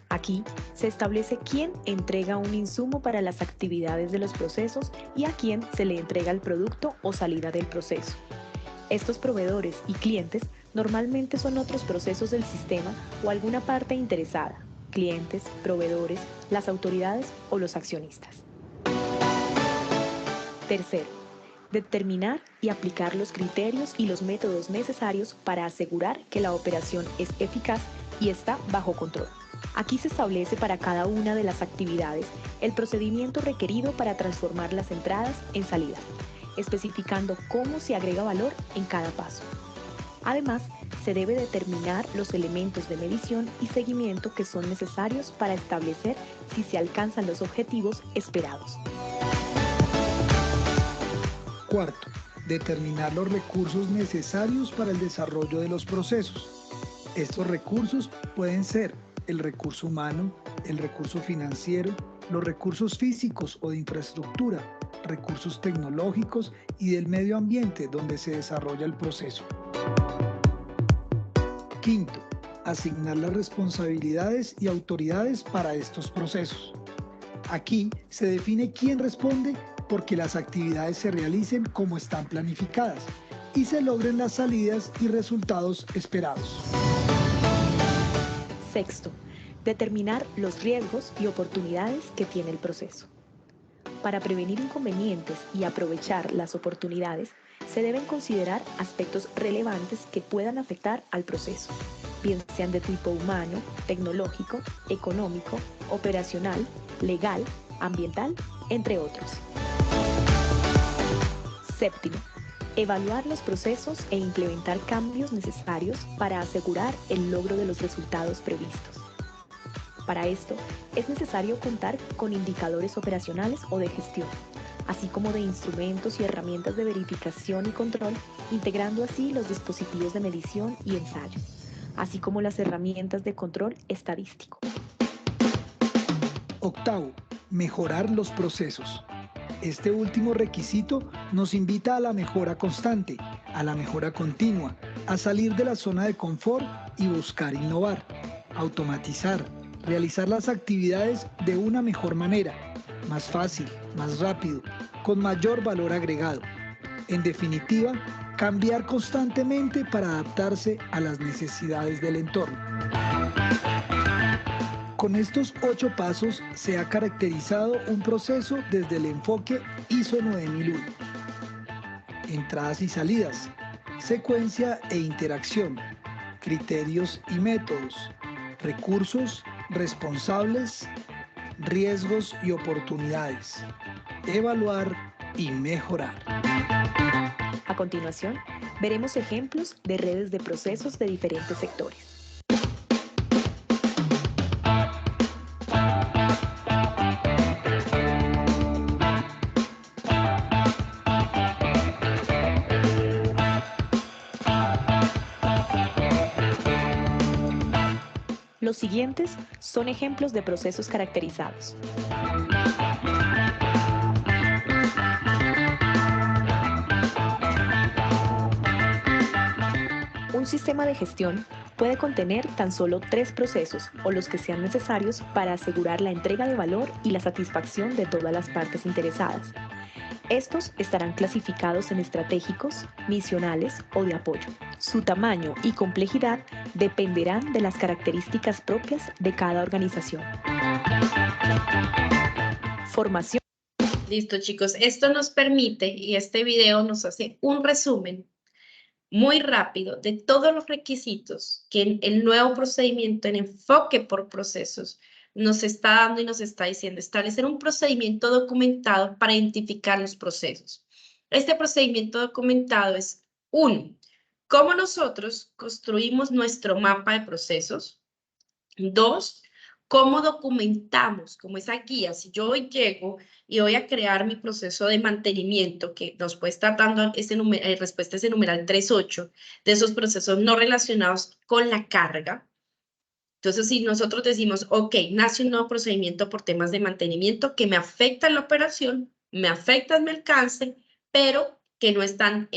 Aquí se establece quién entrega un insumo para las actividades de los procesos y a quién se le entrega el producto o salida del proceso. Estos proveedores y clientes normalmente son otros procesos del sistema o alguna parte interesada, clientes, proveedores, las autoridades o los accionistas. Tercero, determinar y aplicar los criterios y los métodos necesarios para asegurar que la operación es eficaz y está bajo control. Aquí se establece para cada una de las actividades el procedimiento requerido para transformar las entradas en salidas, especificando cómo se agrega valor en cada paso. Además, se debe determinar los elementos de medición y seguimiento que son necesarios para establecer si se alcanzan los objetivos esperados. Cuarto, determinar los recursos necesarios para el desarrollo de los procesos. Estos recursos pueden ser el recurso humano, el recurso financiero, los recursos físicos o de infraestructura, recursos tecnológicos y del medio ambiente donde se desarrolla el proceso. Quinto, asignar las responsabilidades y autoridades para estos procesos. Aquí se define quién responde porque las actividades se realicen como están planificadas y se logren las salidas y resultados esperados. Sexto, determinar los riesgos y oportunidades que tiene el proceso. Para prevenir inconvenientes y aprovechar las oportunidades, se deben considerar aspectos relevantes que puedan afectar al proceso, bien sean de tipo humano, tecnológico, económico, operacional, legal, ambiental, entre otros. Séptimo, evaluar los procesos e implementar cambios necesarios para asegurar el logro de los resultados previstos. Para esto, es necesario contar con indicadores operacionales o de gestión, así como de instrumentos y herramientas de verificación y control, integrando así los dispositivos de medición y ensayo, así como las herramientas de control estadístico. Octavo, mejorar los procesos. Este último requisito nos invita a la mejora constante, a la mejora continua, a salir de la zona de confort y buscar innovar, automatizar, realizar las actividades de una mejor manera, más fácil, más rápido, con mayor valor agregado. En definitiva, cambiar constantemente para adaptarse a las necesidades del entorno. Con estos 8 pasos se ha caracterizado un proceso desde el enfoque ISO 9001. Entradas y salidas, secuencia e interacción, criterios y métodos, recursos, responsables, riesgos y oportunidades, evaluar y mejorar. A continuación, veremos ejemplos de redes de procesos de diferentes sectores. Los siguientes son ejemplos de procesos caracterizados. sistema de gestión puede contener tan solo 3 procesos o los que sean necesarios para asegurar la entrega de valor y la satisfacción de todas las partes interesadas. Estos estarán clasificados en estratégicos, misionales o de apoyo. Su tamaño y complejidad dependerán de las características propias de cada organización. Formación. Listo, chicos. Esto nos permite, y este video nos hace un resumen muy rápido de todos los requisitos que el nuevo procedimiento en enfoque por procesos nos está dando y nos está diciendo. Establecer un procedimiento documentado para identificar los procesos. Este procedimiento documentado es 1. Cómo nosotros construimos nuestro mapa de procesos. 2. Cómo documentamos, como esa guía. Si yo hoy llego y voy a crear mi proceso de mantenimiento, que nos puede estar dando respuesta a ese numeral 3.8, de esos procesos no relacionados con la carga. Entonces, si nosotros decimos, ok, nace un nuevo procedimiento por temas de mantenimiento que me afecta en la operación, me afecta en mi alcance, pero que no están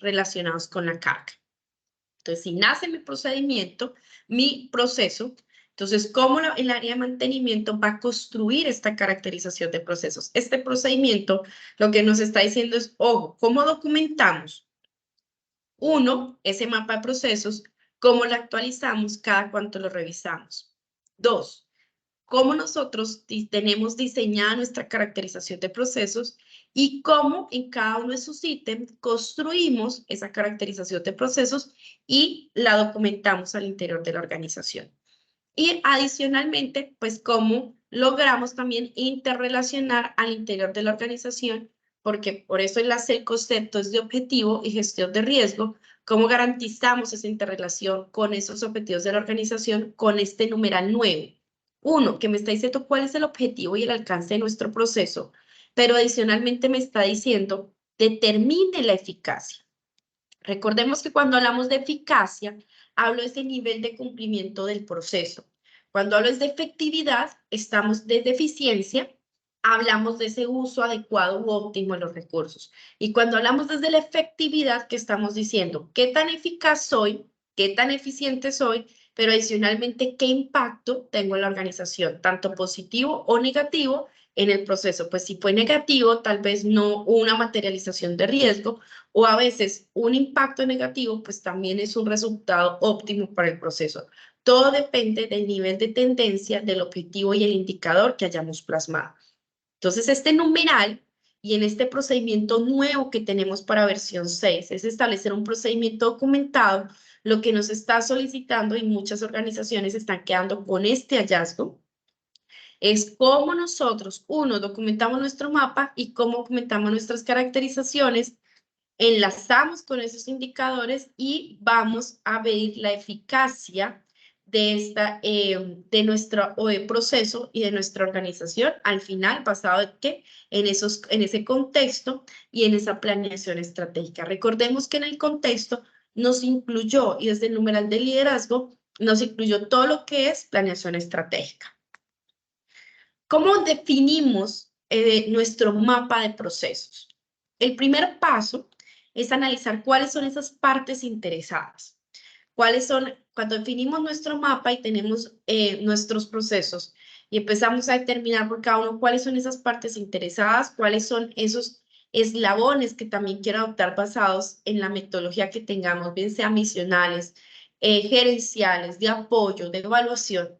relacionados con la carga. Entonces, si nace mi procedimiento, mi proceso, entonces, ¿cómo el área de mantenimiento va a construir esta caracterización de procesos? Este procedimiento lo que nos está diciendo es, ojo, ¿cómo documentamos? 1, ese mapa de procesos, ¿cómo lo actualizamos? Cada cuánto lo revisamos. 2, ¿cómo nosotros tenemos diseñada nuestra caracterización de procesos y cómo en cada uno de sus ítems construimos esa caracterización de procesos y la documentamos al interior de la organización? Y adicionalmente, pues cómo logramos también interrelacionar al interior de la organización, porque por eso enlace el conceptos de objetivo y gestión de riesgo, cómo garantizamos esa interrelación con esos objetivos de la organización con este numeral 9. 1, que me está diciendo cuál es el objetivo y el alcance de nuestro proceso, pero adicionalmente me está diciendo determine la eficacia. Recordemos que cuando hablamos de eficacia, hablo de ese nivel de cumplimiento del proceso. Cuando hablo de efectividad, estamos desde eficiencia, hablamos de ese uso adecuado u óptimo de los recursos. Y cuando hablamos desde la efectividad, ¿qué estamos diciendo? ¿Qué tan eficaz soy? ¿Qué tan eficiente soy? Pero adicionalmente, ¿qué impacto tengo en la organización? Tanto positivo o negativo en el proceso. Pues si fue negativo, tal vez no una materialización de riesgo, o a veces un impacto negativo, pues también es un resultado óptimo para el proceso. Todo depende del nivel de tendencia, del objetivo y el indicador que hayamos plasmado. Entonces, este numeral y en este procedimiento nuevo que tenemos para versión 6 es establecer un procedimiento documentado. Lo que nos está solicitando y muchas organizaciones están quedando con este hallazgo es cómo nosotros, 1, documentamos nuestro mapa y cómo documentamos nuestras caracterizaciones, enlazamos con esos indicadores y vamos a ver la eficacia de nuestro proceso y de nuestra organización al final, basado en ese contexto y en esa planeación estratégica. Recordemos que en el contexto nos incluyó, y desde el numeral de liderazgo, nos incluyó todo lo que es planeación estratégica. ¿Cómo definimos nuestro mapa de procesos? El primer paso es analizar cuáles son esas partes interesadas. ¿Cuáles son? Cuando definimos nuestro mapa y tenemos nuestros procesos y empezamos a determinar por cada uno cuáles son esas partes interesadas, cuáles son esos eslabones que también quiero adoptar basados en la metodología que tengamos, bien sea misionales, gerenciales, de apoyo, de evaluación.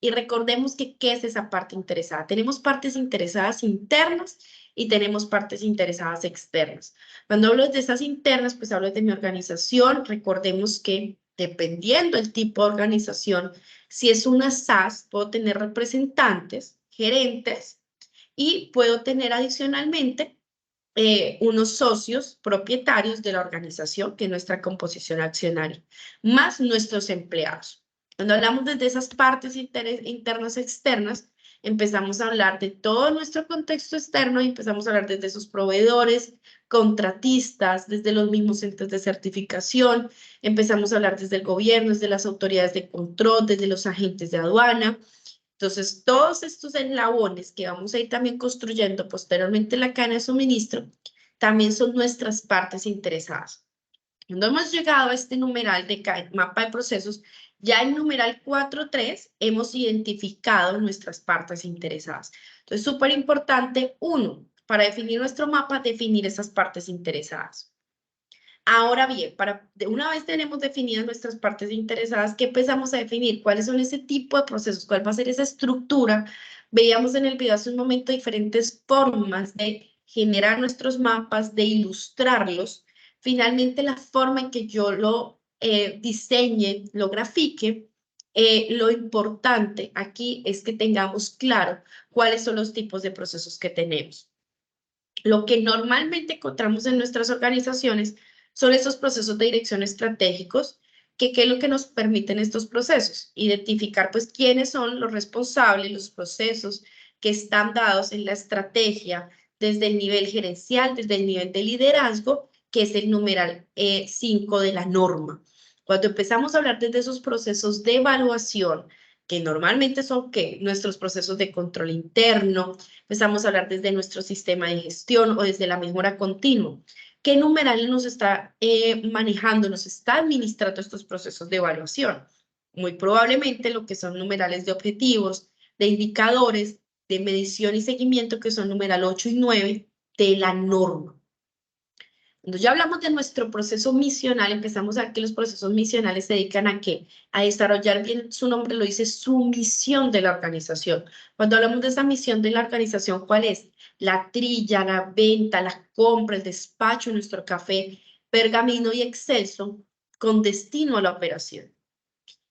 Y recordemos que ¿qué es esa parte interesada? Tenemos partes interesadas internas y tenemos partes interesadas externas. Cuando hablo de esas internas, pues hablo de mi organización. Recordemos que dependiendo del tipo de organización, si es una SAS, puedo tener representantes, gerentes, y puedo tener adicionalmente unos socios propietarios de la organización, que es nuestra composición accionaria, más nuestros empleados. Cuando hablamos desde esas partes internas externas, empezamos a hablar de todo nuestro contexto externo y empezamos a hablar desde sus proveedores, contratistas, desde los mismos centros de certificación, empezamos a hablar desde el gobierno, desde las autoridades de control, desde los agentes de aduana. Entonces, todos estos eslabones que vamos a ir también construyendo posteriormente en la cadena de suministro, también son nuestras partes interesadas. Cuando hemos llegado a este numeral de mapa de procesos, ya en numeral 4.3 hemos identificado nuestras partes interesadas. Entonces, súper importante, uno, para definir nuestro mapa, definir esas partes interesadas. Ahora bien, una vez tenemos definidas nuestras partes interesadas, ¿qué empezamos a definir? ¿Cuáles son ese tipo de procesos? ¿Cuál va a ser esa estructura? Veíamos en el video hace un momento diferentes formas de generar nuestros mapas, de ilustrarlos. Finalmente, la forma en que yo lo diseñe, lo grafique, lo importante aquí es que tengamos claro cuáles son los tipos de procesos que tenemos. Lo que normalmente encontramos en nuestras organizaciones son esos procesos de dirección estratégicos, ¿qué es lo que nos permiten estos procesos? Identificar, pues, quiénes son los responsables, los procesos que están dados en la estrategia desde el nivel gerencial, desde el nivel de liderazgo, que es el numeral 5 de la norma. Cuando empezamos a hablar desde esos procesos de evaluación, que normalmente son nuestros procesos de control interno, empezamos a hablar desde nuestro sistema de gestión o desde la mejora continua. ¿Qué numeral nos está manejando, nos está administrando estos procesos de evaluación? Muy probablemente lo que son numerales de objetivos, de indicadores, de medición y seguimiento, que son numeral 8 y 9 de la norma. Cuando ya hablamos de nuestro proceso misional, empezamos a ver que los procesos misionales se dedican a ¿qué? A desarrollar, bien su nombre lo dice, su misión de la organización. Cuando hablamos de esa misión de la organización, ¿cuál es? La trilla, la venta, la compra, el despacho, nuestro café, Pergamino y Excelso, con destino a la operación.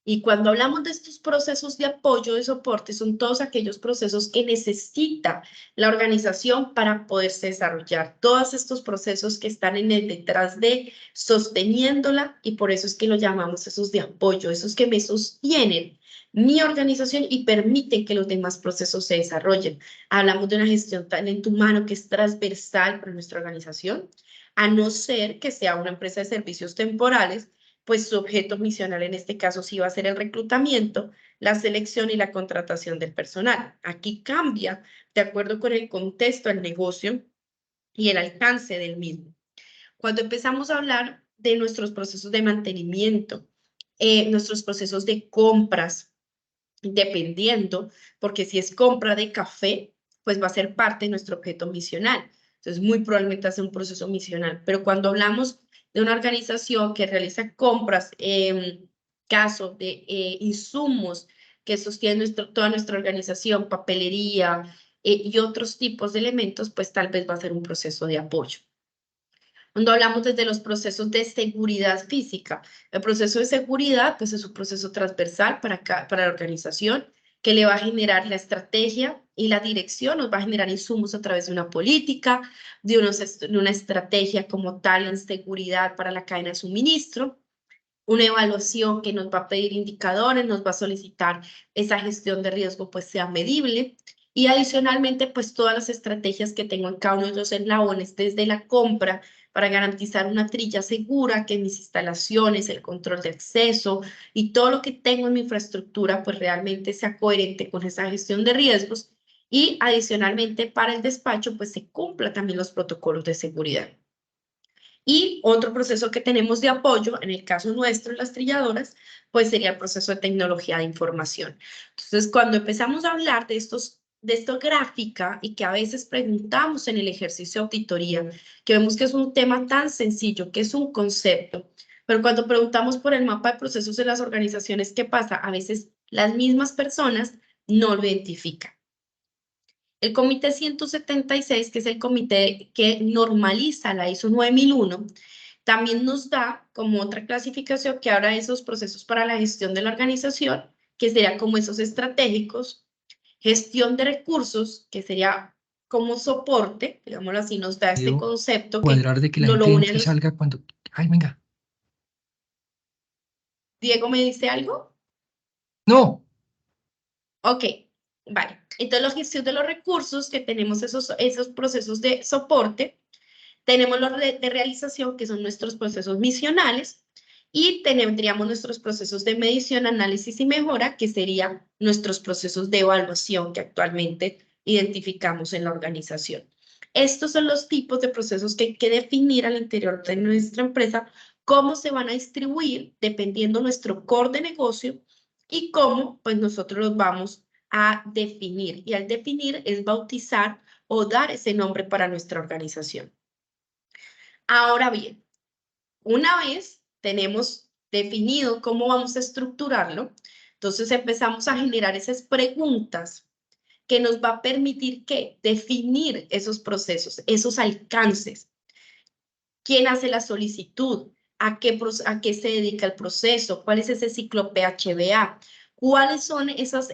Y cuando hablamos de estos procesos de apoyo, de soporte, son todos aquellos procesos que necesita la organización para poderse desarrollar. Todos estos procesos que están en el detrás de sosteniéndola, y por eso es que lo llamamos esos de apoyo, esos que me sostienen mi organización y permiten que los demás procesos se desarrollen. Hablamos de una gestión talento humano que es transversal para nuestra organización, a no ser que sea una empresa de servicios temporales, pues su objeto misional en este caso sí va a ser el reclutamiento, la selección y la contratación del personal. Aquí cambia de acuerdo con el contexto del negocio y el alcance del mismo. Cuando empezamos a hablar de nuestros procesos de mantenimiento, nuestros procesos de compras, dependiendo, porque si es compra de café, pues va a ser parte de nuestro objeto misional. Entonces, muy probablemente hace un proceso misional. Pero cuando hablamos de una organización que realiza compras en caso de insumos que sostienen toda nuestra organización, papelería y otros tipos de elementos, pues tal vez va a ser un proceso de apoyo. Cuando hablamos desde los procesos de seguridad física, el proceso de seguridad pues es un proceso transversal para la organización que le va a generar la estrategia y la dirección, nos va a generar insumos a través de una política, de una estrategia como tal en seguridad para la cadena de suministro, una evaluación que nos va a pedir indicadores, nos va a solicitar esa gestión de riesgo pues sea medible, y adicionalmente pues todas las estrategias que tengo en cada uno de los eslabones desde la compra para garantizar una trilla segura, que mis instalaciones, el control de acceso y todo lo que tengo en mi infraestructura pues realmente sea coherente con esa gestión de riesgos, y adicionalmente para el despacho pues se cumpla también los protocolos de seguridad. Y otro proceso que tenemos de apoyo, en el caso nuestro, las trilladoras, pues sería el proceso de tecnología de información. Entonces, cuando empezamos a hablar de esta gráfica y que a veces preguntamos en el ejercicio de auditoría, que vemos que es un tema tan sencillo, que es un concepto, pero cuando preguntamos por el mapa de procesos de las organizaciones, ¿qué pasa? A veces las mismas personas no lo identifican. El comité 176, que es el comité que normaliza la ISO 9001, también nos da como otra clasificación que habla de esos procesos para la gestión de la organización, que sería como esos estratégicos, gestión de recursos, que sería como soporte, digámoslo así, nos da este concepto cuadrar de que la no gente lo une entre y salga cuando... Ay, venga. ¿Diego me dice algo? No. Ok, vale. Entonces, la gestión de los recursos, que tenemos esos procesos de soporte, tenemos los de realización, que son nuestros procesos misionales, y tendríamos nuestros procesos de medición, análisis y mejora, que serían nuestros procesos de evaluación que actualmente identificamos en la organización. Estos son los tipos de procesos que hay que definir al interior de nuestra empresa cómo se van a distribuir dependiendo nuestro core de negocio y cómo pues nosotros los vamos a definir. Y al definir es bautizar o dar ese nombre para nuestra organización. Ahora bien, una vez tenemos definido cómo vamos a estructurarlo, entonces empezamos a generar esas preguntas que nos va a permitir que definir esos procesos, esos alcances. ¿Quién hace la solicitud? ¿A qué se dedica el proceso? ¿Cuál es ese ciclo PHBA? ¿Cuáles son esos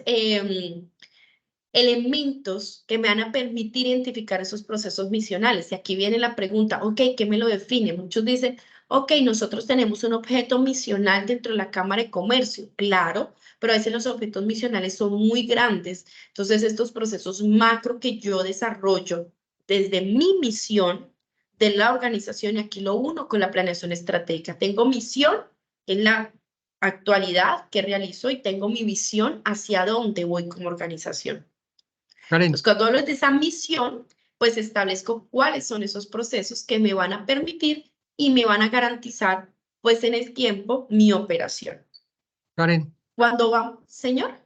elementos que me van a permitir identificar esos procesos misionales? Y aquí viene la pregunta, ok, ¿qué me lo define? Muchos dicen, ok, nosotros tenemos un objeto misional dentro de la Cámara de Comercio, claro, pero a veces los objetos misionales son muy grandes. Entonces, estos procesos macro que yo desarrollo desde mi misión de la organización, y aquí lo uno con la planeación estratégica. Tengo misión en la actualidad que realizo y tengo mi visión hacia dónde voy como organización. Karen. Entonces, cuando hablo de esa misión, pues establezco cuáles son esos procesos que me van a permitir y me van a garantizar, pues en el tiempo, mi operación. Karen. ¿Cuándo va, señor?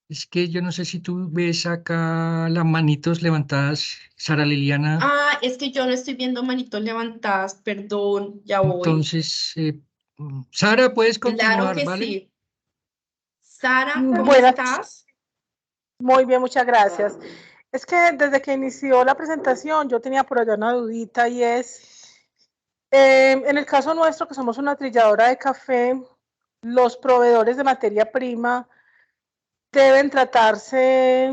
Es que yo no sé si tú ves acá las manitos levantadas, Sara Liliana. Ah, es que yo no estoy viendo manitos levantadas, perdón, ya voy. Entonces, Sara, puedes continuar, Claro que ¿vale? sí. Sara, ¿cómo Buenas. estás? Muy bien, muchas gracias. Es que desde que inició la presentación yo tenía por allá una dudita y es, en el caso nuestro que somos una trilladora de café, los proveedores de materia prima deben tratarse,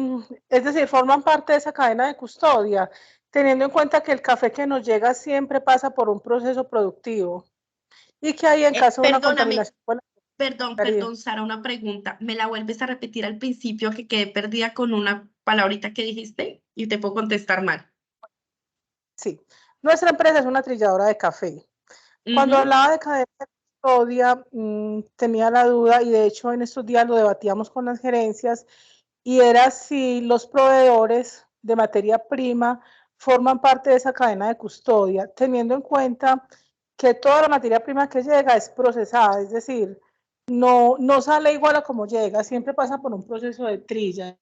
es decir, forman parte de esa cadena de custodia, teniendo en cuenta que el café que nos llega siempre pasa por un proceso productivo y que hay en caso de una contaminación. Perdón, Sara, una pregunta. ¿Me la vuelves a repetir al principio que quedé perdida con una palabrita que dijiste y te puedo contestar mal? Sí, nuestra empresa es una trilladora de café. Cuando hablaba de cadena de custodia, tenía la duda y de hecho en estos días lo debatíamos con las gerencias y era si los proveedores de materia prima forman parte de esa cadena de custodia, teniendo en cuenta que toda la materia prima que llega es procesada, es decir, no sale igual a como llega, siempre pasa por un proceso de trilla.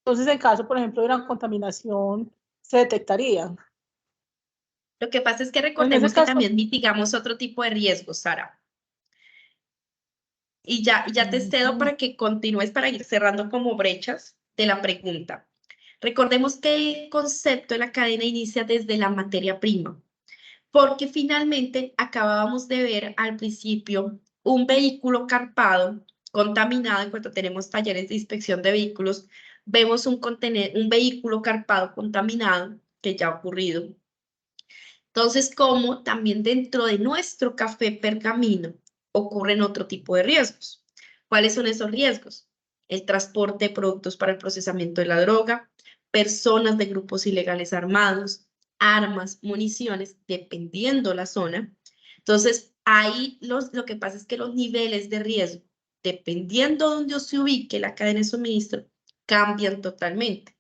Entonces, en caso, por ejemplo, de una contaminación, se detectaría. Lo que pasa es que recordemos que también mitigamos otro tipo de riesgos, Sara. Y ya te cedo para que continúes para ir cerrando como brechas de la pregunta. Recordemos que el concepto de la cadena inicia desde la materia prima, porque finalmente acabábamos de ver al principio un vehículo carpado, contaminado. En cuanto tenemos talleres de inspección de vehículos, vemos un vehículo carpado contaminado que ya ha ocurrido. Entonces, como también dentro de nuestro café pergamino ocurren otro tipo de riesgos. ¿Cuáles son esos riesgos? El transporte de productos para el procesamiento de la droga, personas de grupos ilegales armados, armas, municiones, dependiendo la zona. Entonces, ahí lo que pasa es que los niveles de riesgo, dependiendo de dónde se ubique la cadena de suministro, cambian totalmente.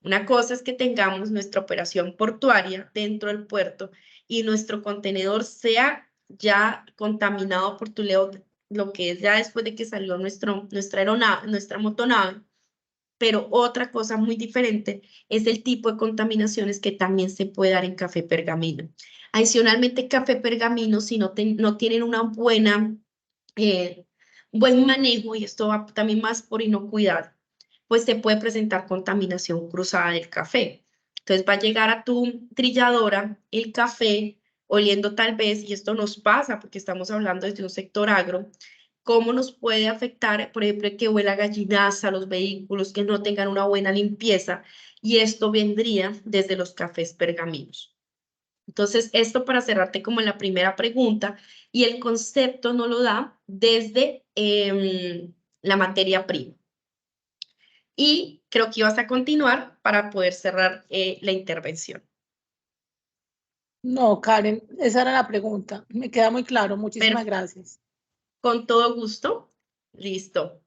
Una cosa es que tengamos nuestra operación portuaria dentro del puerto y nuestro contenedor sea ya contaminado por lo que es ya después de que salió nuestra motonave. Pero otra cosa muy diferente es el tipo de contaminaciones que también se puede dar en café pergamino. Adicionalmente, café pergamino, si no tienen una buen manejo, y esto va también más por inocuidad, pues se puede presentar contaminación cruzada del café. Entonces va a llegar a tu trilladora el café oliendo tal vez, y esto nos pasa porque estamos hablando desde un sector agro, cómo nos puede afectar, por ejemplo, que huela gallinaza los vehículos, que no tengan una buena limpieza, y esto vendría desde los cafés pergaminos. Entonces, esto para cerrarte como en la primera pregunta, y el concepto no lo da desde la materia prima. Y creo que ibas a continuar para poder cerrar la intervención. No, Karen, esa era la pregunta. Me queda muy claro. Muchísimas gracias. Con todo gusto. Listo.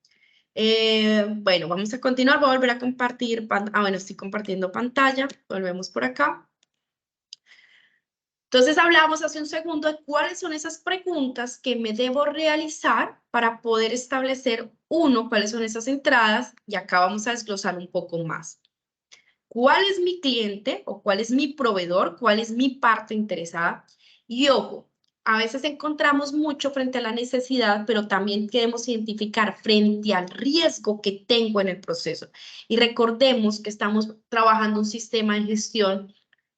Bueno, vamos a continuar. Voy a volver a compartir. Bueno, estoy compartiendo pantalla. Volvemos por acá. Entonces hablamos hace un segundo de cuáles son esas preguntas que me debo realizar para poder establecer, uno, cuáles son esas entradas, y acá vamos a desglosar un poco más. ¿Cuál es mi cliente o cuál es mi proveedor? ¿Cuál es mi parte interesada? Y ojo, a veces encontramos mucho frente a la necesidad, pero también queremos identificar frente al riesgo que tengo en el proceso. Y recordemos que estamos trabajando un sistema de gestión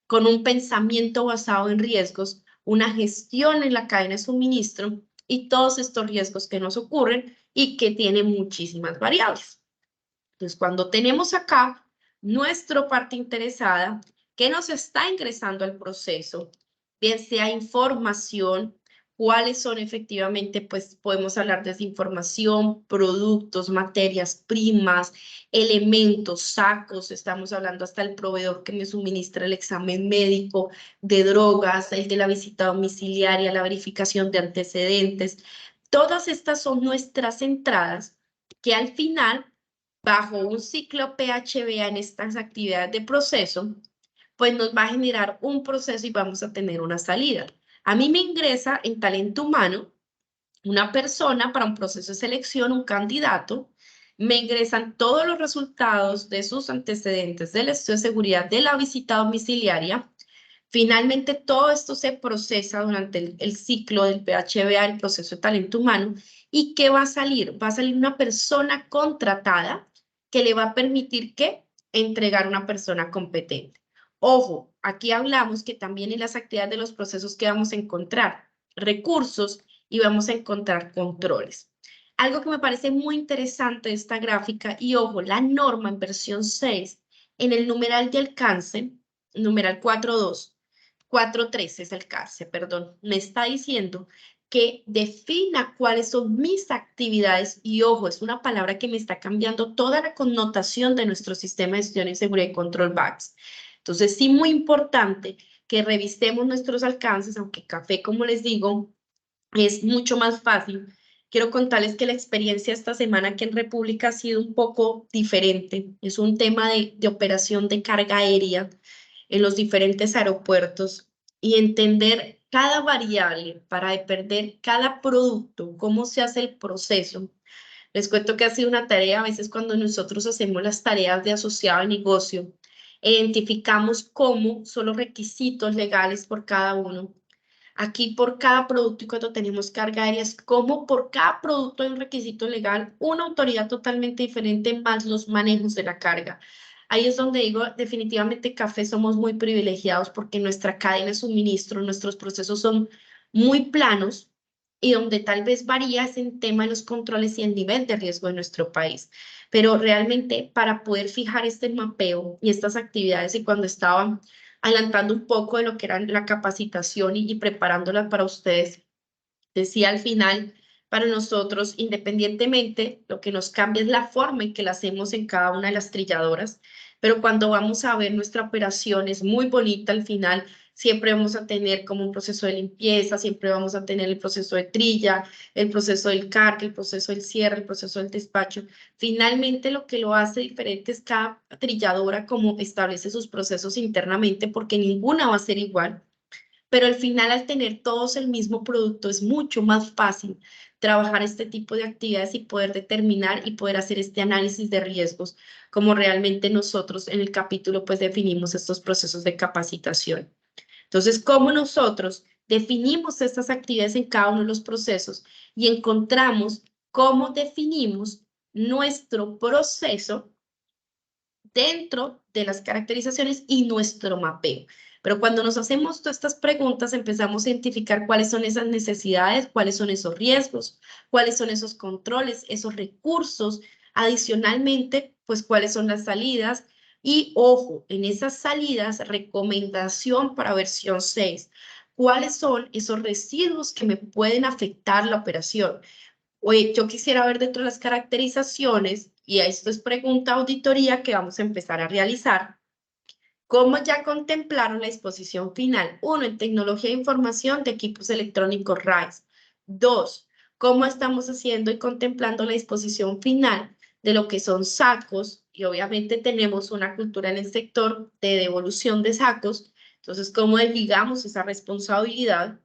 con un pensamiento basado en riesgos, una gestión en la cadena de suministro y todos estos riesgos que nos ocurren y que tienen muchísimas variables. Entonces, cuando tenemos acá nuestra parte interesada que nos está ingresando al proceso, bien sea información, cuáles son efectivamente, pues podemos hablar de información, productos, materias primas, elementos, sacos, estamos hablando hasta el proveedor que me suministra el examen médico, de drogas, el de la visita domiciliaria, la verificación de antecedentes. Todas estas son nuestras entradas que al final, bajo un ciclo PHBA en estas actividades de proceso, pues nos va a generar un proceso y vamos a tener una salida. A mí me ingresa en talento humano una persona para un proceso de selección, un candidato, me ingresan todos los resultados de sus antecedentes del estudio de seguridad de la visita domiciliaria. Finalmente, todo esto se procesa durante el ciclo del PHBA, el proceso de talento humano. ¿Y qué va a salir? Va a salir una persona contratada que le va a permitir que entregar una persona competente. Ojo, aquí hablamos que también en las actividades de los procesos que vamos a encontrar recursos y vamos a encontrar controles. Algo que me parece muy interesante de esta gráfica, y ojo, la norma en versión 6, en el numeral de alcance, numeral 4.2, 4.3 es el cárcel, perdón, me está diciendo que defina cuáles son mis actividades y ojo, es una palabra que me está cambiando toda la connotación de nuestro sistema de gestión en seguridad y control BACS. Entonces, sí, muy importante que revisemos nuestros alcances, aunque café, como les digo, es mucho más fácil. Quiero contarles que la experiencia esta semana aquí en República ha sido un poco diferente. Es un tema de operación de carga aérea en los diferentes aeropuertos y entender cada variable para depender cada producto, cómo se hace el proceso. Les cuento que ha sido una tarea, a veces cuando nosotros hacemos las tareas de asociado al negocio, identificamos cómo son los requisitos legales por cada uno. Aquí por cada producto y cuando tenemos carga aérea, es como por cada producto hay un requisito legal, una autoridad totalmente diferente más los manejos de la carga. Ahí es donde digo, definitivamente Café somos muy privilegiados porque nuestra cadena de suministro, nuestros procesos son muy planos y donde tal vez varía es en tema de los controles y el nivel de riesgo de nuestro país. Pero realmente para poder fijar este mapeo y estas actividades y cuando estaban adelantando un poco de lo que era la capacitación y preparándola para ustedes, decía al final, para nosotros, independientemente, lo que nos cambia es la forma en que la hacemos en cada una de las trilladoras, pero cuando vamos a ver nuestra operación es muy bonita al final, siempre vamos a tener como un proceso de limpieza, siempre vamos a tener el proceso de trilla, el proceso del cargue, el proceso del cierre, el proceso del despacho. Finalmente, lo que lo hace diferente es cada trilladora como establece sus procesos internamente, porque ninguna va a ser igual. Pero al final, al tener todos el mismo producto, es mucho más fácil trabajar este tipo de actividades y poder determinar y poder hacer este análisis de riesgos, como realmente nosotros en el capítulo pues definimos estos procesos de capacitación. Entonces, ¿cómo nosotros definimos estas actividades en cada uno de los procesos y encontramos cómo definimos nuestro proceso dentro de las caracterizaciones y nuestro mapeo? Pero cuando nos hacemos todas estas preguntas, empezamos a identificar cuáles son esas necesidades, cuáles son esos riesgos, cuáles son esos controles, esos recursos. Adicionalmente, pues cuáles son las salidas. Y ojo, en esas salidas, recomendación para versión 6. ¿Cuáles son esos residuos que me pueden afectar la operación? Oye, yo quisiera ver dentro de las caracterizaciones, y esto es pregunta auditoría que vamos a empezar a realizar, ¿cómo ya contemplaron la disposición final? 1, en tecnología de información de equipos electrónicos RISE. 2, ¿cómo estamos haciendo y contemplando la disposición final de lo que son sacos? Y obviamente tenemos una cultura en el sector de devolución de sacos. Entonces, ¿cómo desligamos esa responsabilidad?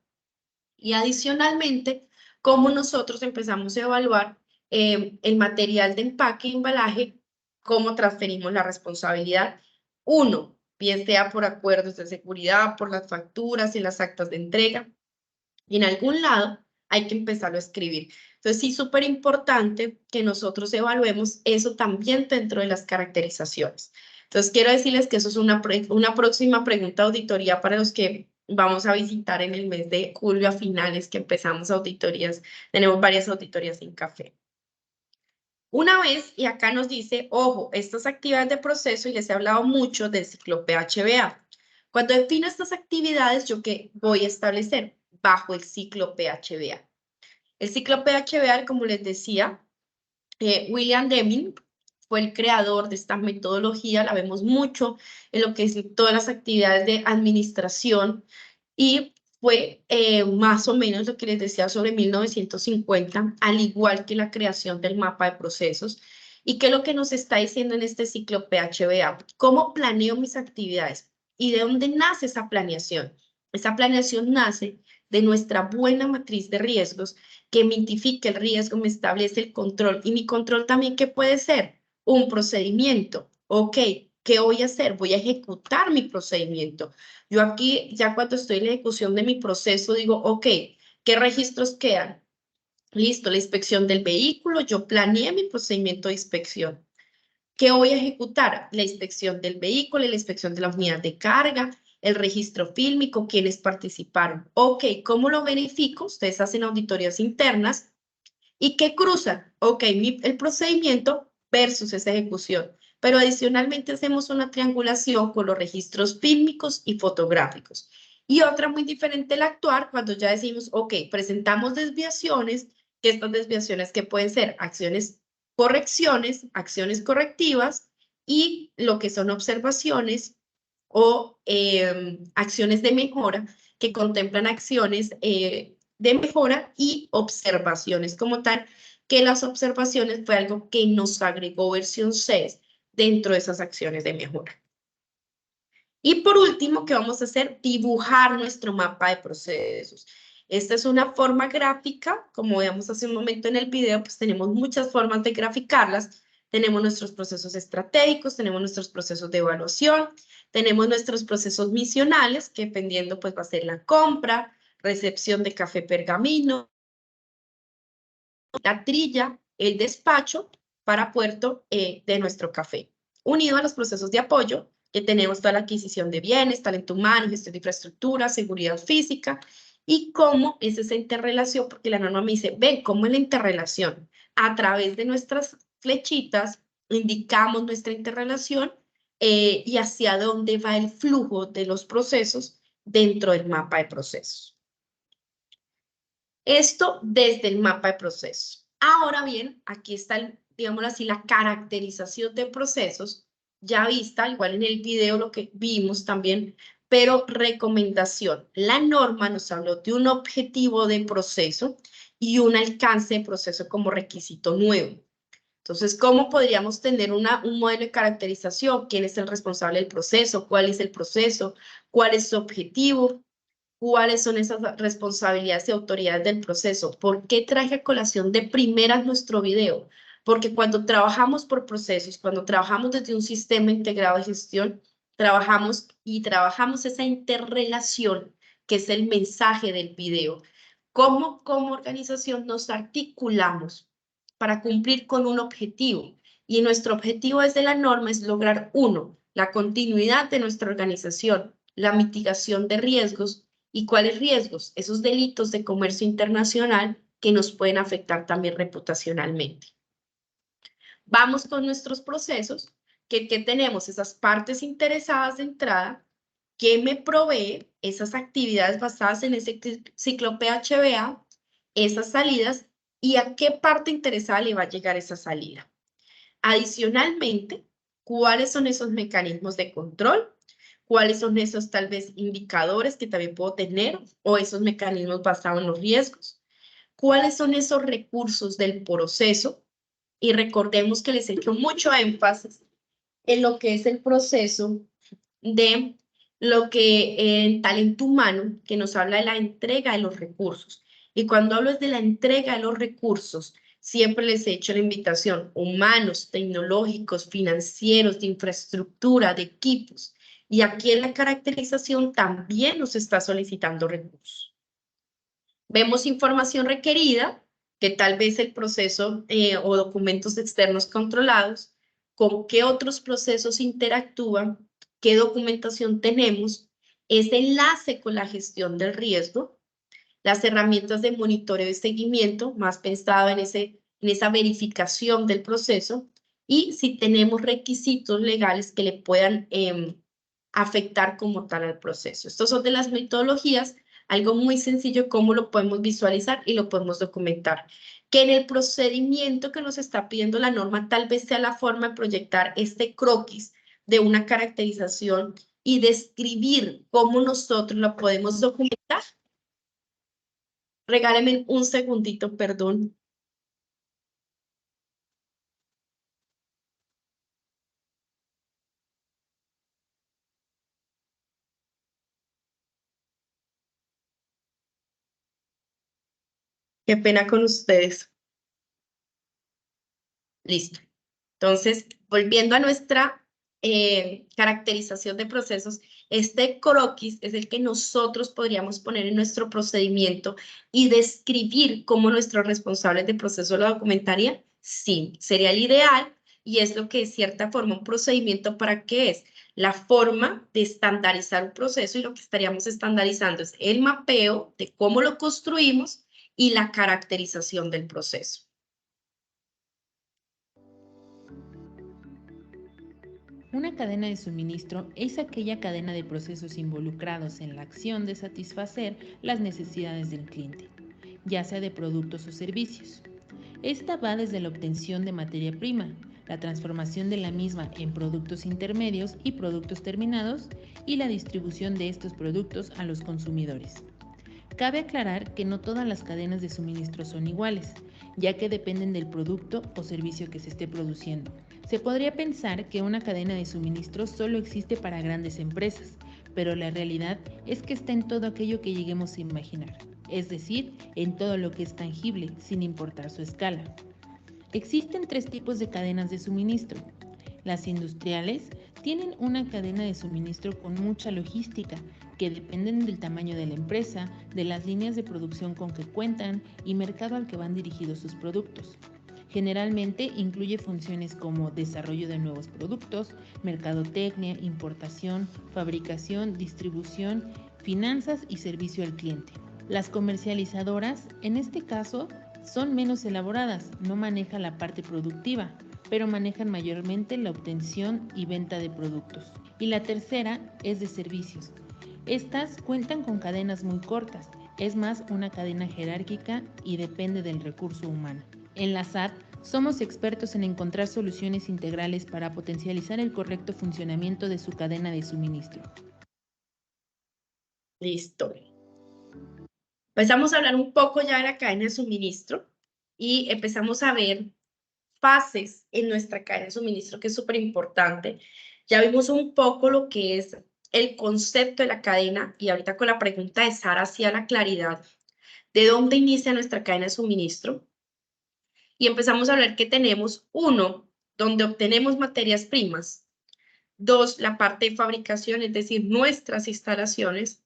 Y adicionalmente, cómo nosotros empezamos a evaluar el material de empaque y embalaje, cómo transferimos la responsabilidad. Uno, bien sea por acuerdos de seguridad, por las facturas y las actas de entrega. Y en algún lado hay que empezarlo a escribir. Entonces, sí, súper importante que nosotros evaluemos eso también dentro de las caracterizaciones. Entonces, quiero decirles que eso es una próxima pregunta de auditoría para los que vamos a visitar en el mes de julio a finales, que empezamos auditorías. Tenemos varias auditorías en café. Una vez, y acá nos dice, ojo, estas actividades de proceso, y les he hablado mucho del ciclo PHBA. Cuando defino estas actividades, ¿yo qué voy a establecer? Bajo el ciclo PHBA. El ciclo PHBA, como les decía, William Deming fue el creador de esta metodología, la vemos mucho en lo que es todas las actividades de administración, y fue más o menos lo que les decía sobre 1950, al igual que la creación del mapa de procesos. ¿Y qué es lo que nos está diciendo en este ciclo PHBA? ¿Cómo planeo mis actividades? ¿Y de dónde nace esa planeación? Esa planeación nace de nuestra buena matriz de riesgos, que me identifique el riesgo, me establece el control. Y mi control también, ¿qué puede ser? Un procedimiento. Ok, ¿qué voy a hacer? Voy a ejecutar mi procedimiento. Yo aquí, ya cuando estoy en la ejecución de mi proceso, digo, ok, ¿qué registros quedan? Listo, la inspección del vehículo, yo planeé mi procedimiento de inspección. ¿Qué voy a ejecutar? La inspección del vehículo, la inspección de la unidad de carga, el registro fílmico, quienes participaron. Ok, ¿cómo lo verifico? Ustedes hacen auditorías internas. ¿Y qué cruzan? Ok, el procedimiento versus esa ejecución. Pero adicionalmente hacemos una triangulación con los registros fílmicos y fotográficos. Y otra muy diferente el actuar cuando ya decimos, ok, presentamos desviaciones, que estas desviaciones que pueden ser correcciones, acciones correctivas y lo que son observaciones o acciones de mejora que contemplan acciones de mejora y observaciones como tal, que las observaciones fue algo que nos agregó versión 6 dentro de esas acciones de mejora. Y por último, ¿qué vamos a hacer? Dibujar nuestro mapa de procesos. Esta es una forma gráfica, como veíamos hace un momento en el video, pues tenemos muchas formas de graficarlas. Tenemos nuestros procesos estratégicos, tenemos nuestros procesos de evaluación, tenemos nuestros procesos misionales, que dependiendo pues va a ser la compra, recepción de café pergamino, la trilla, el despacho para puerto de nuestro café. Unido a los procesos de apoyo, que tenemos toda la adquisición de bienes, talento humano, gestión de infraestructura, seguridad física, y cómo es esa interrelación, porque la norma me dice, ven, cómo es la interrelación. A través de nuestras flechitas indicamos nuestra interrelación y hacia dónde va el flujo de los procesos dentro del mapa de procesos. Esto desde el mapa de procesos. Ahora bien, aquí está, digámoslo así, la caracterización de procesos, ya vista, igual en el video lo que vimos también, pero recomendación. La norma nos habló de un objetivo de proceso y un alcance de proceso como requisito nuevo. Entonces, ¿cómo podríamos tener un modelo de caracterización? ¿Quién es el responsable del proceso? ¿Cuál es el proceso? ¿Cuál es su objetivo? ¿Cuáles son esas responsabilidades y autoridades del proceso? ¿Por qué traje a colación de primeras nuestro video? Porque cuando trabajamos por procesos, cuando trabajamos desde un sistema integrado de gestión, trabajamos esa interrelación, que es el mensaje del video. ¿Cómo como organización nos articulamos para cumplir con un objetivo? Y nuestro objetivo desde la norma es lograr, uno, la continuidad de nuestra organización, la mitigación de riesgos. ¿Y cuáles riesgos? Esos delitos de comercio internacional que nos pueden afectar también reputacionalmente. Vamos con nuestros procesos, que tenemos esas partes interesadas de entrada, que me provee esas actividades basadas en ese ciclo PHBA, esas salidas, y a qué parte interesada le va a llegar esa salida. Adicionalmente, ¿cuáles son esos mecanismos de control? ¿Cuáles son esos tal vez indicadores que también puedo tener o esos mecanismos basados en los riesgos? ¿Cuáles son esos recursos del proceso? Y recordemos que les he hecho mucho énfasis en lo que es el proceso de lo que en talento humano, que nos habla de la entrega de los recursos. Y cuando hablo de la entrega de los recursos, siempre les he hecho la invitación, humanos, tecnológicos, financieros, de infraestructura, de equipos. Y aquí en la caracterización también nos está solicitando recursos. Vemos información requerida, que tal vez el proceso o documentos externos controlados, con qué otros procesos interactúan, qué documentación tenemos, ese enlace con la gestión del riesgo, las herramientas de monitoreo y seguimiento, más pensado en esa verificación del proceso, y si tenemos requisitos legales que le puedan afectar como tal al proceso. Estos son de las metodologías, algo muy sencillo, cómo lo podemos visualizar y lo podemos documentar. Que en el procedimiento que nos está pidiendo la norma, tal vez sea la forma de proyectar este croquis de una caracterización y describir cómo nosotros lo podemos documentar. Regáleme un segundito, perdón. Qué pena con ustedes. Listo. Entonces, volviendo a nuestra caracterización de procesos, este croquis es el que nosotros podríamos poner en nuestro procedimiento y describir cómo nuestros responsables de proceso lo documentarían. Sí, sería el ideal y es lo que de cierta forma un procedimiento para qué es la forma de estandarizar un proceso, y lo que estaríamos estandarizando es el mapeo de cómo lo construimos y la caracterización del proceso. Una cadena de suministro es aquella cadena de procesos involucrados en la acción de satisfacer las necesidades del cliente, ya sea de productos o servicios. Esta va desde la obtención de materia prima, la transformación de la misma en productos intermedios y productos terminados, y la distribución de estos productos a los consumidores. Cabe aclarar que no todas las cadenas de suministro son iguales, ya que dependen del producto o servicio que se esté produciendo. Se podría pensar que una cadena de suministro solo existe para grandes empresas, pero la realidad es que está en todo aquello que lleguemos a imaginar, es decir, en todo lo que es tangible, sin importar su escala. Existen 3 tipos de cadenas de suministro. Las industriales tienen una cadena de suministro con mucha logística, que dependen del tamaño de la empresa, de las líneas de producción con que cuentan y mercado al que van dirigidos sus productos. Generalmente incluye funciones como desarrollo de nuevos productos, mercadotecnia, importación, fabricación, distribución, finanzas y servicio al cliente. Las comercializadoras, en este caso, son menos elaboradas, no manejan la parte productiva, pero manejan mayormente la obtención y venta de productos. Y la tercera es de servicios. Estas cuentan con cadenas muy cortas, es más una cadena jerárquica y depende del recurso humano. En la SAT somos expertos en encontrar soluciones integrales para potencializar el correcto funcionamiento de su cadena de suministro. Listo. Empezamos a hablar un poco ya de la cadena de suministro y empezamos a ver fases en nuestra cadena de suministro, que es súper importante. Ya vimos un poco lo que es el concepto de la cadena, y ahorita con la pregunta de Sara hacía la claridad de dónde inicia nuestra cadena de suministro. Y empezamos a hablar que tenemos 1, donde obtenemos materias primas, 2, la parte de fabricación, es decir, nuestras instalaciones,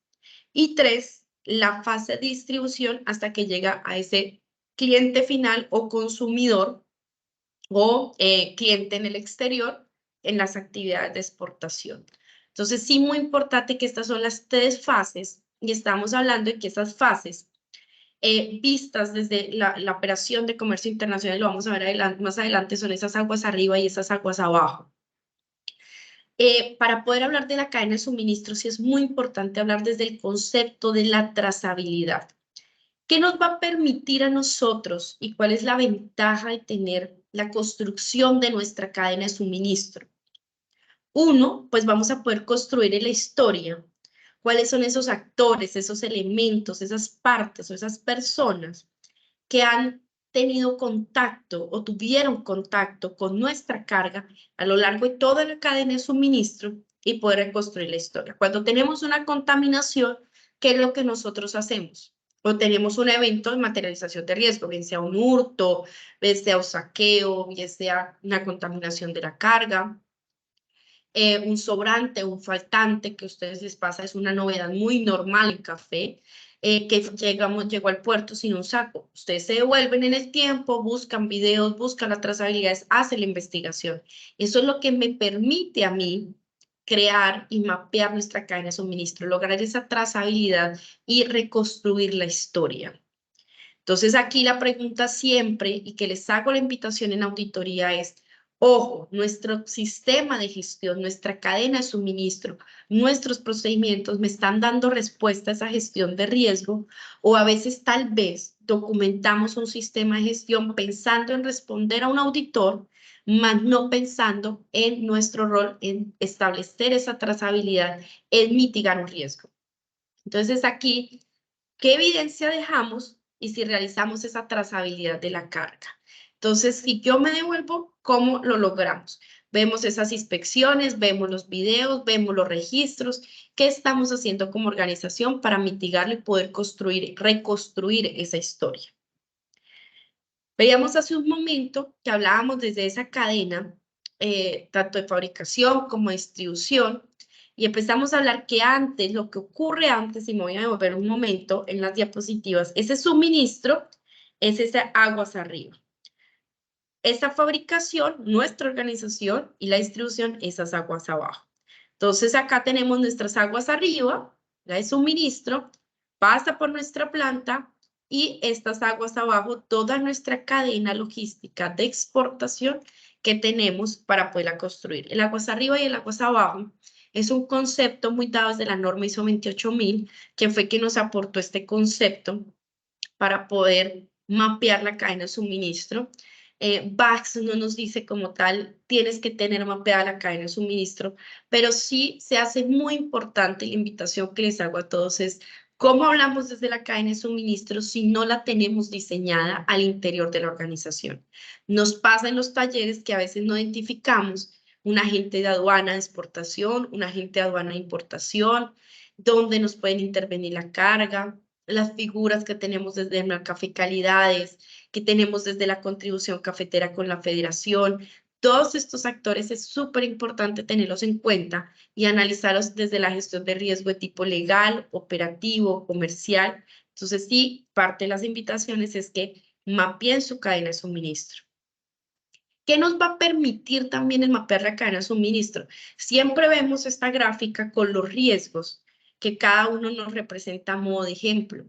y 3, la fase de distribución hasta que llega a ese cliente final o consumidor o cliente en el exterior en las actividades de exportación. Entonces, sí, muy importante que estas son las 3 fases, y estamos hablando de que esas fases vistas desde la operación de comercio internacional, lo vamos a ver más adelante, son esas aguas arriba y esas aguas abajo. Para poder hablar de la cadena de suministro, sí es muy importante hablar desde el concepto de la trazabilidad. ¿Qué nos va a permitir a nosotros y cuál es la ventaja de tener la construcción de nuestra cadena de suministro? 1, pues vamos a poder construir en la historia cuáles son esos actores, esos elementos, esas partes o esas personas que han tenido contacto o tuvieron contacto con nuestra carga a lo largo de toda la cadena de suministro, y poder reconstruir la historia. Cuando tenemos una contaminación, ¿qué es lo que nosotros hacemos? O tenemos un evento de materialización de riesgo, bien sea un hurto, bien sea un saqueo, bien sea una contaminación de la carga, un sobrante, un faltante que a ustedes les pasa, es una novedad muy normal en café, que llegó al puerto sin un saco. Ustedes se devuelven en el tiempo, buscan videos, buscan las trazabilidades, hacen la investigación. Eso es lo que me permite a mí crear y mapear nuestra cadena de suministro, lograr esa trazabilidad y reconstruir la historia. Entonces aquí la pregunta siempre, y que les hago la invitación en auditoría es, ojo, nuestro sistema de gestión, nuestra cadena de suministro, nuestros procedimientos me están dando respuesta a esa gestión de riesgo, o a veces tal vez documentamos un sistema de gestión pensando en responder a un auditor, más no pensando en nuestro rol en establecer esa trazabilidad, en mitigar un riesgo. Entonces aquí, ¿qué evidencia dejamos y si realizamos esa trazabilidad de la carga? Entonces, si yo me devuelvo, ¿cómo lo logramos? Vemos esas inspecciones, vemos los videos, vemos los registros. ¿Qué estamos haciendo como organización para mitigarlo y poder reconstruir esa historia? Veíamos hace un momento que hablábamos desde esa cadena, tanto de fabricación como de distribución, y empezamos a hablar que antes, lo que ocurre antes, y me voy a devolver un momento en las diapositivas, ese suministro es ese aguas arriba. Esa fabricación, nuestra organización, y la distribución, esas aguas abajo. Entonces acá tenemos nuestras aguas arriba, la de suministro, pasa por nuestra planta, y estas aguas abajo, toda nuestra cadena logística de exportación que tenemos para poderla construir. El aguas arriba y el aguas abajo es un concepto muy dado desde la norma ISO 28000, que fue quien nos aportó este concepto para poder mapear la cadena de suministro. BACS no nos dice como tal, tienes que tener mapeada la cadena de suministro, pero sí se hace muy importante, la invitación que les hago a todos es, ¿cómo hablamos desde la cadena de suministro si no la tenemos diseñada al interior de la organización? Nos pasa en los talleres que a veces no identificamos un agente de aduana de exportación, un agente de aduana de importación, donde nos pueden intervenir la carga, las figuras que tenemos desde el Café Calidades, que tenemos desde la contribución cafetera con la federación. Todos estos actores es súper importante tenerlos en cuenta y analizarlos desde la gestión de riesgo de tipo legal, operativo, comercial. Entonces sí, parte de las invitaciones es que mapeen su cadena de suministro. ¿Qué nos va a permitir también el mapear la cadena de suministro? Siempre vemos esta gráfica con los riesgos que cada uno nos representa a modo de ejemplo.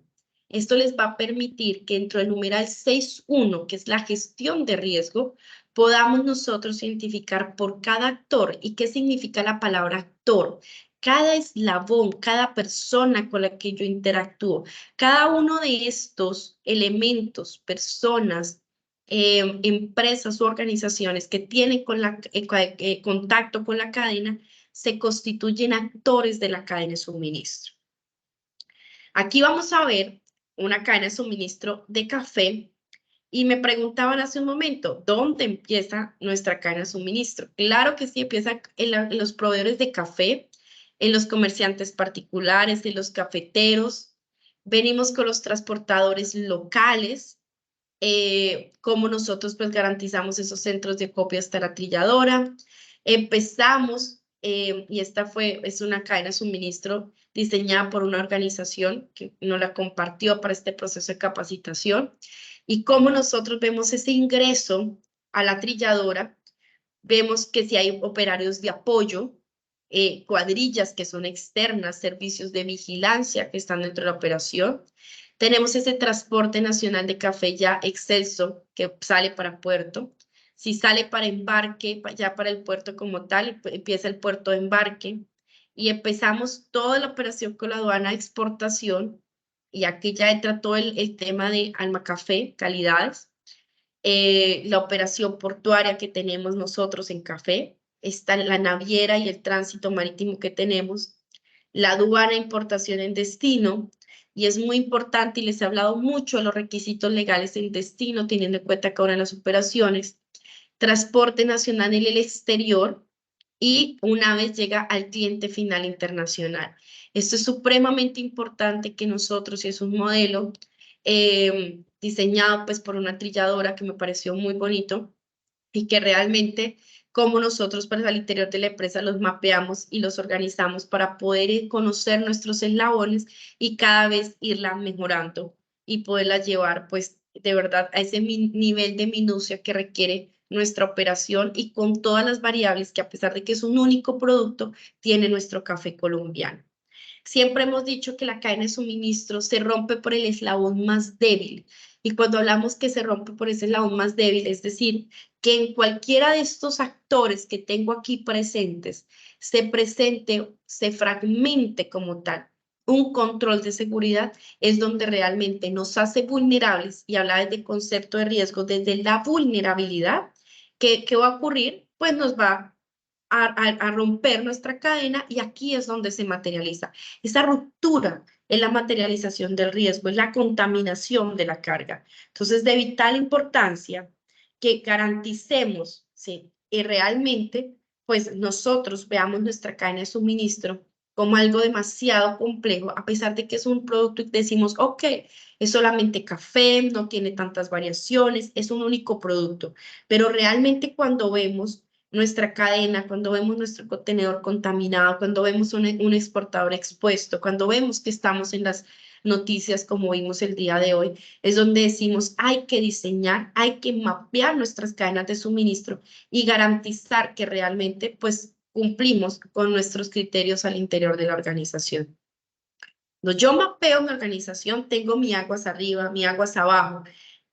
Esto les va a permitir que dentro del numeral 6.1, que es la gestión de riesgo, podamos nosotros identificar por cada actor y qué significa la palabra actor. Cada eslabón, cada persona con la que yo interactúo, cada uno de estos elementos, personas, empresas u organizaciones que tienen contacto con la cadena, se constituyen actores de la cadena de suministro. Aquí vamos a ver una cadena de suministro de café y me preguntaban hace un momento, ¿dónde empieza nuestra cadena de suministro? Claro que sí, empieza en los proveedores de café, en los comerciantes particulares, en los cafeteros. Venimos con los transportadores locales, cómo nosotros pues garantizamos esos centros de copia hasta la trilladora. Empezamos, y esta es una cadena de suministro diseñada por una organización que nos la compartió para este proceso de capacitación, y cómo nosotros vemos ese ingreso a la trilladora. Vemos que si hay operarios de apoyo, cuadrillas que son externas, servicios de vigilancia que están dentro de la operación. Tenemos ese transporte nacional de café ya excelso que sale para puerto. Si sale para embarque, ya para el puerto como tal, empieza el puerto de embarque. Y empezamos toda la operación con la aduana de exportación. Y aquí ya entra todo el tema de Almacafé, calidades. La operación portuaria que tenemos nosotros en café. Está la naviera y el tránsito marítimo que tenemos. La aduana de importación en destino. Y es muy importante, y les he hablado mucho de los requisitos legales en destino, teniendo en cuenta que ahora en las operaciones, transporte nacional en el exterior, y una vez llega al cliente final internacional. Esto es supremamente importante que nosotros, y es un modelo diseñado pues por una trilladora que me pareció muy bonito y que realmente como nosotros pues, al interior de la empresa los mapeamos y los organizamos para poder conocer nuestros eslabones y cada vez irla mejorando y poderla llevar pues de verdad a ese nivel de minucia que requiere nuestra operación y con todas las variables que a pesar de que es un único producto, tiene nuestro café colombiano. Siempre hemos dicho que la cadena de suministro se rompe por el eslabón más débil. Y cuando hablamos que se rompe por ese eslabón más débil, es decir, que en cualquiera de estos actores que tengo aquí presentes, se presente, se fragmente como tal un control de seguridad, es donde realmente nos hace vulnerables, y habla desde concepto de riesgo, desde la vulnerabilidad. ¿Qué va a ocurrir? Pues nos va a romper nuestra cadena y aquí es donde se materializa. Esa ruptura es la materialización del riesgo, es la contaminación de la carga. Entonces, de vital importancia que garanticemos, ¿sí? Y realmente, pues nosotros veamos nuestra cadena de suministro como algo demasiado complejo, a pesar de que es un producto y decimos, ok, es solamente café, no tiene tantas variaciones, es un único producto, pero realmente cuando vemos nuestra cadena, cuando vemos nuestro contenedor contaminado, cuando vemos un exportador expuesto, cuando vemos que estamos en las noticias como vimos el día de hoy, es donde decimos hay que diseñar, hay que mapear nuestras cadenas de suministro y garantizar que realmente pues cumplimos con nuestros criterios al interior de la organización. Cuando yo mapeo mi organización, tengo mi aguas arriba, mi aguas abajo,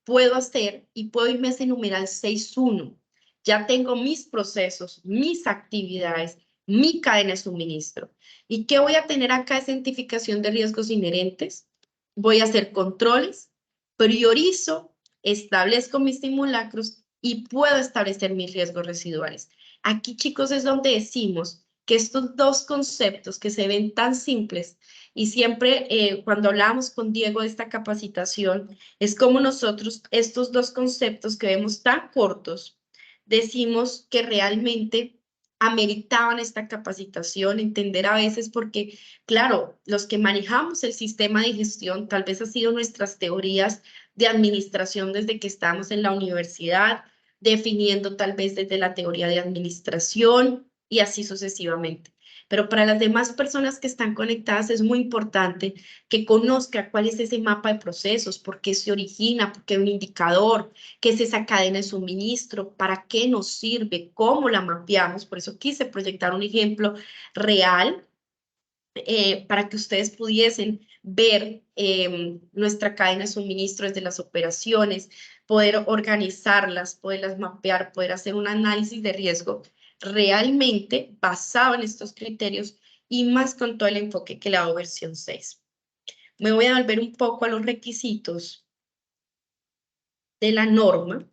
puedo hacer y puedo irme a ese numeral 6.1. Ya tengo mis procesos, mis actividades, mi cadena de suministro. ¿Y qué voy a tener acá? Es identificación de riesgos inherentes. Voy a hacer controles, priorizo, establezco mis simulacros y puedo establecer mis riesgos residuales. Aquí, chicos, es donde decimos que estos dos conceptos que se ven tan simples y siempre cuando hablamos con Diego de esta capacitación, es como nosotros estos dos conceptos que vemos tan cortos, decimos que realmente ameritaban esta capacitación, entender a veces porque, claro, los que manejamos el sistema de gestión, tal vez ha sido nuestras teorías de administración desde que estamos en la universidad, definiendo tal vez desde la teoría de administración y así sucesivamente. Pero para las demás personas que están conectadas es muy importante que conozca cuál es ese mapa de procesos, por qué se origina, por qué es un indicador, qué es esa cadena de suministro, para qué nos sirve, cómo la mapeamos. Por eso quise proyectar un ejemplo real para que ustedes pudiesen ver nuestra cadena de suministro desde las operaciones, poder organizarlas, poderlas mapear, poder hacer un análisis de riesgo realmente basado en estos criterios y más con todo el enfoque que le hago versión 6. Me voy a volver un poco a los requisitos de la norma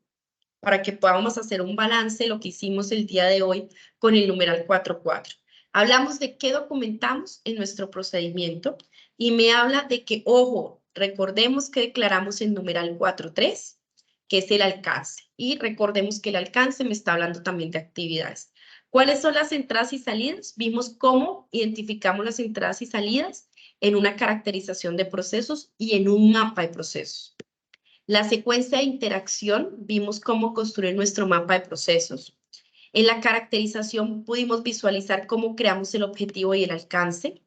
para que podamos hacer un balance de lo que hicimos el día de hoy con el numeral 4.4. Hablamos de qué documentamos en nuestro procedimiento y me habla de que, ojo, recordemos que declaramos el numeral 4.3, que es el alcance. Y recordemos que el alcance me está hablando también de actividades. ¿Cuáles son las entradas y salidas? Vimos cómo identificamos las entradas y salidas en una caracterización de procesos y en un mapa de procesos. La secuencia de interacción, vimos cómo construir nuestro mapa de procesos. En la caracterización pudimos visualizar cómo creamos el objetivo y el alcance,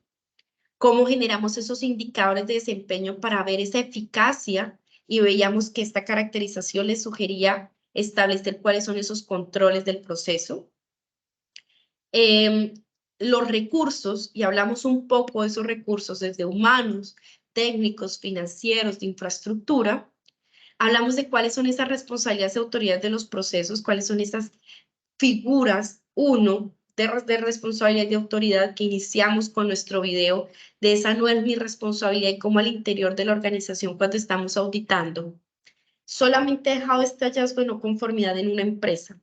cómo generamos esos indicadores de desempeño para ver esa eficacia y veíamos que esta caracterización les sugería establecer cuáles son esos controles del proceso. Los recursos, y hablamos un poco de esos recursos desde humanos, técnicos, financieros, de infraestructura. Hablamos de cuáles son esas responsabilidades de autoridad de los procesos, cuáles son esas figuras, de responsabilidad de autoridad que iniciamos con nuestro video, de esa no es mi responsabilidad y cómo al interior de la organización cuando estamos auditando. Solamente he dejado este hallazgo de no conformidad en una empresa.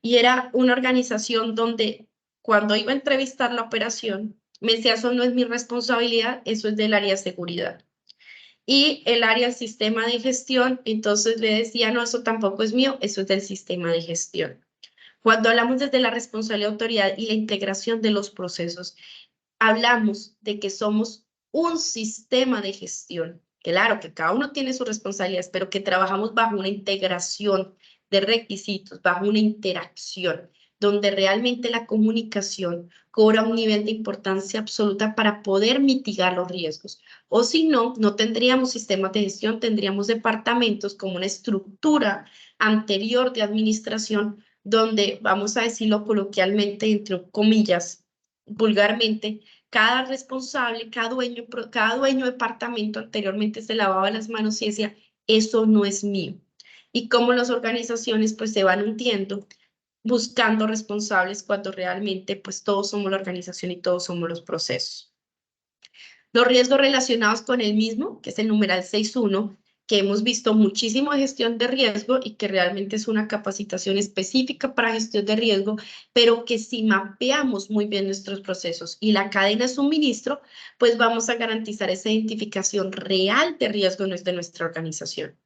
Y era una organización donde cuando iba a entrevistar la operación, me decía, eso no es mi responsabilidad, eso es del área de seguridad. Y el área del sistema de gestión, entonces le decía, no, eso tampoco es mío, eso es del sistema de gestión. Cuando hablamos desde la responsabilidad de autoridad y la integración de los procesos, hablamos de que somos un sistema de gestión. Claro que cada uno tiene sus responsabilidades, pero que trabajamos bajo una integración de requisitos, bajo una interacción, donde realmente la comunicación cobra un nivel de importancia absoluta para poder mitigar los riesgos. O si no, no tendríamos sistemas de gestión, tendríamos departamentos como una estructura anterior de administración, donde, vamos a decirlo coloquialmente, entre comillas, vulgarmente, cada responsable, cada dueño de departamento anteriormente se lavaba las manos y decía, eso no es mío. Y cómo las organizaciones pues se van hundiendo buscando responsables cuando realmente pues todos somos la organización y todos somos los procesos. Los riesgos relacionados con el mismo, que es el numeral 6.1, que hemos visto muchísimo de gestión de riesgo y que realmente es una capacitación específica para gestión de riesgo, pero que si mapeamos muy bien nuestros procesos y la cadena de suministro, pues vamos a garantizar esa identificación real de riesgo de nuestra organización.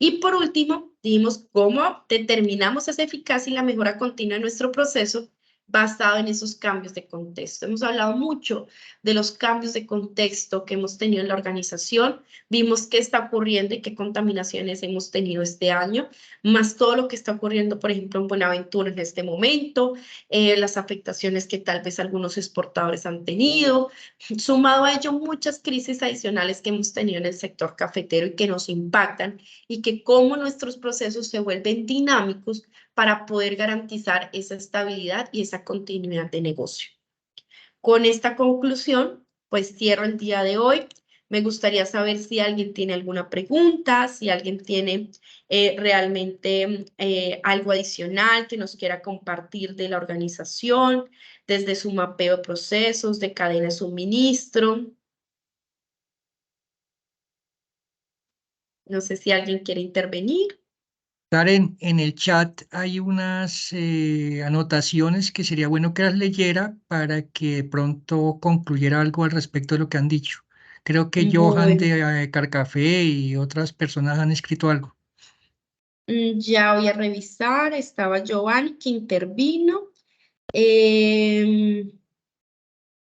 Y por último, dijimos cómo determinamos esa eficacia y la mejora continua de nuestro proceso basado en esos cambios de contexto. Hemos hablado mucho de los cambios de contexto que hemos tenido en la organización, vimos qué está ocurriendo y qué contaminaciones hemos tenido este año, más todo lo que está ocurriendo, por ejemplo, en Buenaventura en este momento, las afectaciones que tal vez algunos exportadores han tenido, sumado a ello muchas crisis adicionales que hemos tenido en el sector cafetero y que nos impactan y que cómo nuestros procesos se vuelven dinámicos para poder garantizar esa estabilidad y esa continuidad de negocio. Con esta conclusión, pues cierro el día de hoy. Me gustaría saber si alguien tiene alguna pregunta, si alguien tiene realmente algo adicional que nos quiera compartir de la organización, desde su mapeo de procesos, de cadena de suministro. No sé si alguien quiere intervenir. Karen, en el chat hay unas anotaciones que sería bueno que las leyera para que pronto concluyera algo al respecto de lo que han dicho. Creo que Johan de Carcafé y otras personas han escrito algo. Ya voy a revisar. Estaba Giovanni que intervino.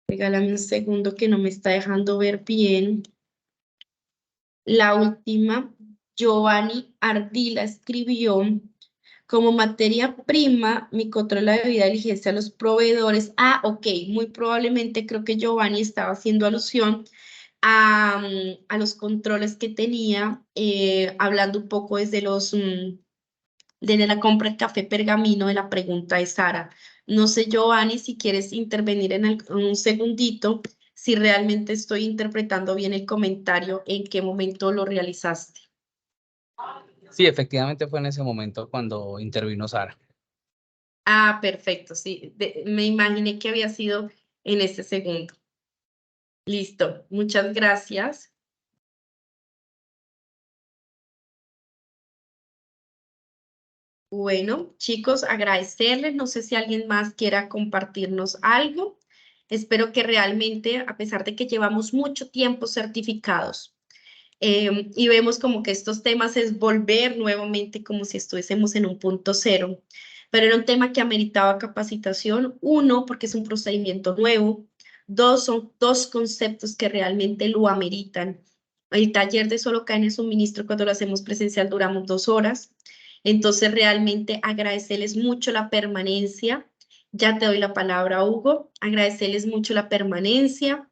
Regálame un segundo que no me está dejando ver bien. La última, Giovanni Ardila escribió, como materia prima, mi control de debida diligencia a los proveedores. Ah, ok, muy probablemente creo que Giovanni estaba haciendo alusión a los controles que tenía, hablando un poco desde desde la compra del café Pergamino de la pregunta de Sara. No sé, Giovanni, si quieres intervenir en un segundito, si realmente estoy interpretando bien el comentario, en qué momento lo realizaste. Sí, efectivamente fue en ese momento cuando intervino Sara. Ah, perfecto, sí. Me imaginé que había sido en ese segundo. Listo, muchas gracias. Bueno, chicos, agradecerles. No sé si alguien más quiera compartirnos algo. Espero que realmente, a pesar de que llevamos mucho tiempo certificados y vemos como que estos temas es volver nuevamente como si estuviésemos en un punto cero, pero era un tema que ameritaba capacitación. Uno, porque es un procedimiento nuevo. Dos, son dos conceptos que realmente lo ameritan. El taller de solo cadena de suministro, cuando lo hacemos presencial, duramos 2 horas. Entonces, realmente agradecerles mucho la permanencia. Ya te doy la palabra, Hugo. Agradecerles mucho la permanencia.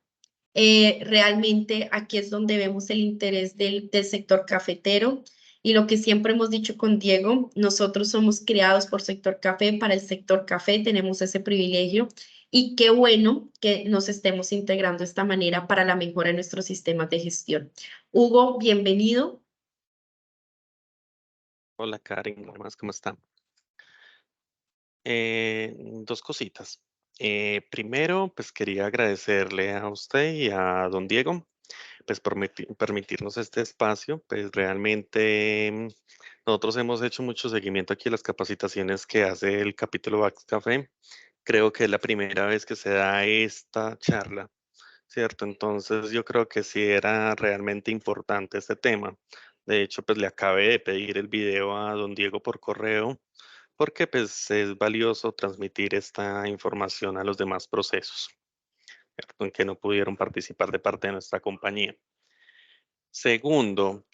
Realmente aquí es donde vemos el interés del sector cafetero y lo que siempre hemos dicho con Diego, nosotros somos criados por sector café, para el sector café tenemos ese privilegio y qué bueno que nos estemos integrando de esta manera para la mejora de nuestros sistemas de gestión. Hugo, bienvenido. Hola Karen, ¿cómo están? Dos cositas. Primero, pues quería agradecerle a usted y a don Diego, pues por permitirnos este espacio. Pues realmente nosotros hemos hecho mucho seguimiento aquí a las capacitaciones que hace el capítulo Vax Café. Creo que es la primera vez que se da esta charla, ¿cierto? Entonces yo creo que sí era realmente importante este tema. De hecho, pues le acabé de pedir el video a don Diego por correo, porque pues es valioso transmitir esta información a los demás procesos, ¿cierto? En que no pudieron participar de parte de nuestra compañía. Segundo,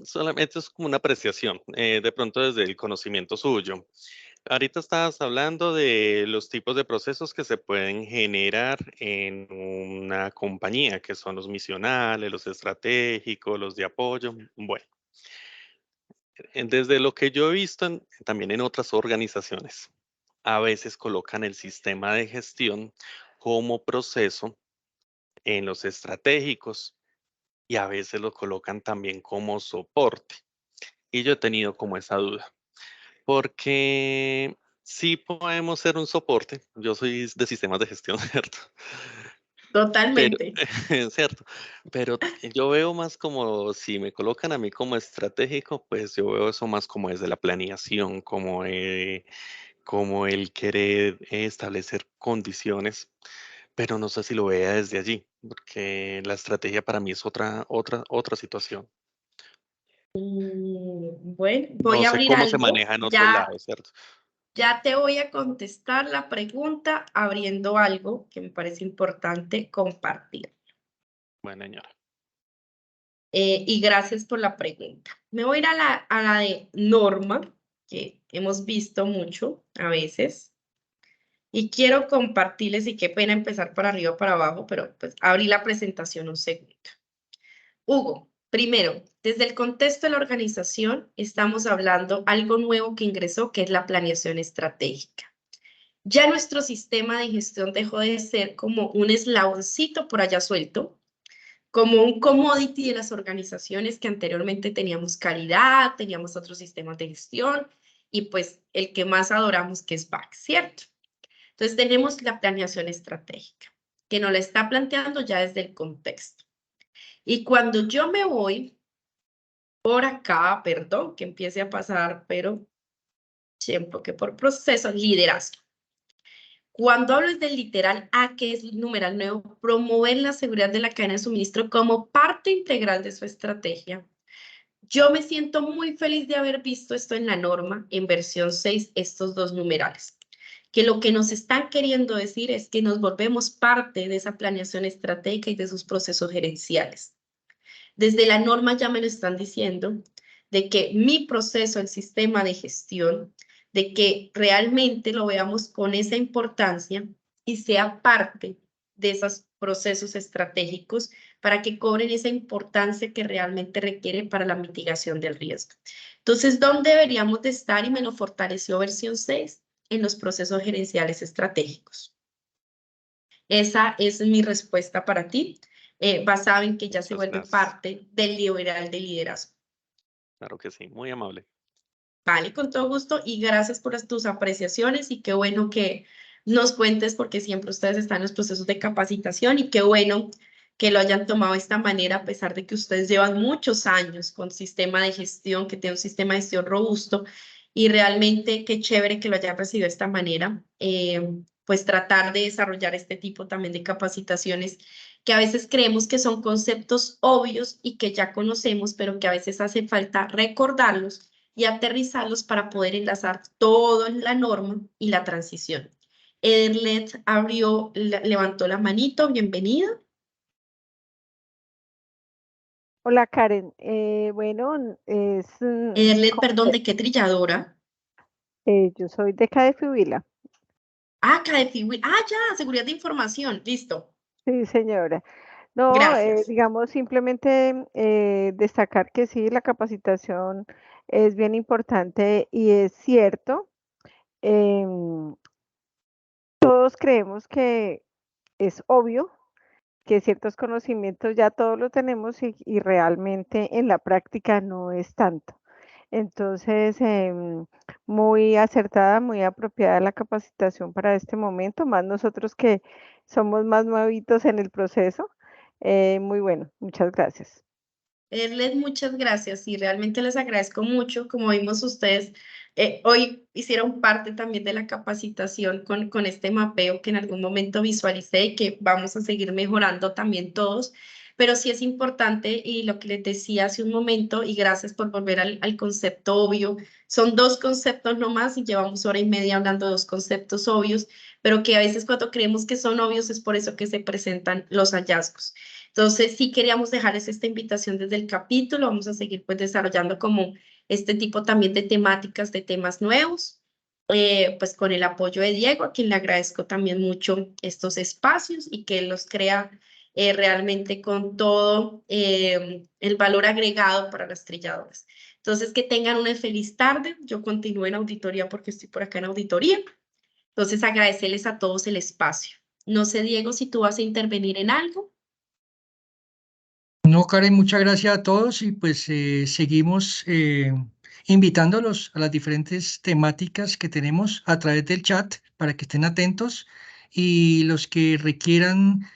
solamente es como una apreciación, de pronto desde el conocimiento suyo. Ahorita estabas hablando de los tipos de procesos que se pueden generar en una compañía, que son los misionales, los estratégicos, los de apoyo. Bueno, desde lo que yo he visto también en otras organizaciones, a veces colocan el sistema de gestión como proceso en los estratégicos y a veces lo colocan también como soporte. Y yo he tenido como esa duda, porque sí podemos ser un soporte. Yo soy de sistemas de gestión, ¿cierto? Pero, Totalmente. cierto, pero yo veo más como si me colocan a mí como estratégico, pues yo veo eso más como desde la planeación, como el querer establecer condiciones, pero no sé si lo vea desde allí, porque la estrategia para mí es otra situación. Bueno, voy No a sé abrir cómo se algo. maneja en otros lados, ¿cierto? Ya te voy a contestar la pregunta abriendo algo que me parece importante compartir. Bueno, señora. Y gracias por la pregunta. Me voy a ir a la de norma, que hemos visto mucho a veces. Y quiero compartirles, y qué pena empezar para arriba o para abajo, pero pues abrí la presentación un segundo. Hugo, primero, desde el contexto de la organización, estamos hablando algo nuevo que ingresó, que es la planeación estratégica. Ya nuestro sistema de gestión dejó de ser como un eslaboncito por allá suelto, como un commodity de las organizaciones que anteriormente teníamos calidad, teníamos otros sistemas de gestión, y pues el que más adoramos que es BAC, ¿cierto? Entonces tenemos la planeación estratégica, que nos la está planteando ya desde el contexto. Y cuando yo me voy por acá, perdón, que empiece a pasar, pero siempre que por proceso, liderazgo. Cuando hablo del literal A, que es el numeral nuevo, promover la seguridad de la cadena de suministro como parte integral de su estrategia. Yo me siento muy feliz de haber visto esto en la norma, en versión 6, estos dos numerales. Que lo que nos están queriendo decir es que nos volvemos parte de esa planeación estratégica y de sus procesos gerenciales. Desde la norma ya me lo están diciendo, de que mi proceso, el sistema de gestión, de que realmente lo veamos con esa importancia y sea parte de esos procesos estratégicos para que cobren esa importancia que realmente requiere para la mitigación del riesgo. Entonces, ¿dónde deberíamos de estar? Y me lo fortaleció versión 6, en los procesos gerenciales estratégicos. Esa es mi respuesta para ti, basada en que ya se vuelve parte del liberal de liderazgo. Claro que sí, muy amable. Vale, con todo gusto y gracias por tus apreciaciones y qué bueno que nos cuentes porque siempre ustedes están en los procesos de capacitación y qué bueno que lo hayan tomado de esta manera a pesar de que ustedes llevan muchos años con sistema de gestión, que tiene un sistema de gestión robusto y realmente qué chévere que lo hayan recibido de esta manera. Pues tratar de desarrollar este tipo también de capacitaciones que a veces creemos que son conceptos obvios y que ya conocemos, pero que a veces hace falta recordarlos y aterrizarlos para poder enlazar todo en la norma y la transición. Ederlet levantó la manito, bienvenida. Hola Karen, bueno, es... Ederlet, perdón, ¿de qué trilladora? Yo soy de Cadefibila. Ah, Cadefibila, ya, seguridad de información, listo. Sí, señora. No, digamos, simplemente destacar que sí, la capacitación es bien importante y es cierto. Todos creemos que es obvio que ciertos conocimientos ya todos lo tenemos y realmente en la práctica no es tanto. Entonces, muy acertada, muy apropiada la capacitación para este momento, más nosotros que somos más nuevitos en el proceso. Muy bueno, muchas gracias. Erlet, muchas gracias y realmente les agradezco mucho. Como vimos ustedes, hoy hicieron parte también de la capacitación con este mapeo que en algún momento visualicé y que vamos a seguir mejorando también todos. pero sí es importante, y lo que les decía hace un momento, y gracias por volver al concepto obvio, son 2 conceptos nomás y llevamos hora y media hablando de 2 conceptos obvios, pero que a veces cuando creemos que son obvios es por eso que se presentan los hallazgos. Entonces, sí queríamos dejarles esta invitación desde el capítulo, vamos a seguir pues desarrollando como este tipo también de temáticas, de temas nuevos, pues con el apoyo de Diego, a quien le agradezco también mucho estos espacios y que él los crea realmente con todo el valor agregado para las trilladoras. Entonces, que tengan una feliz tarde. Yo continúo en auditoría porque estoy por acá en auditoría. Entonces, agradecerles a todos el espacio. No sé, Diego, si tú vas a intervenir en algo. No, Karen, muchas gracias a todos y pues seguimos invitándolos a las diferentes temáticas que tenemos a través del chat para que estén atentos y los que requieran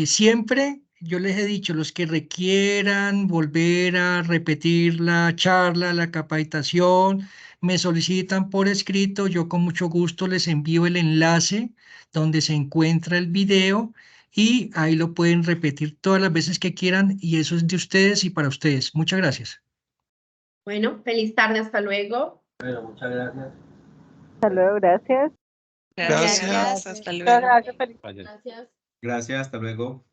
siempre, yo les he dicho, los que requieran volver a repetir la charla, la capacitación, me solicitan por escrito, yo con mucho gusto les envío el enlace donde se encuentra el video y ahí lo pueden repetir todas las veces que quieran y eso es de ustedes y para ustedes. Muchas gracias. Bueno, feliz tarde, hasta luego. Bueno, muchas gracias. Hasta luego, gracias. Gracias, hasta luego. Muchas gracias, feliz. Gracias. Gracias, hasta luego.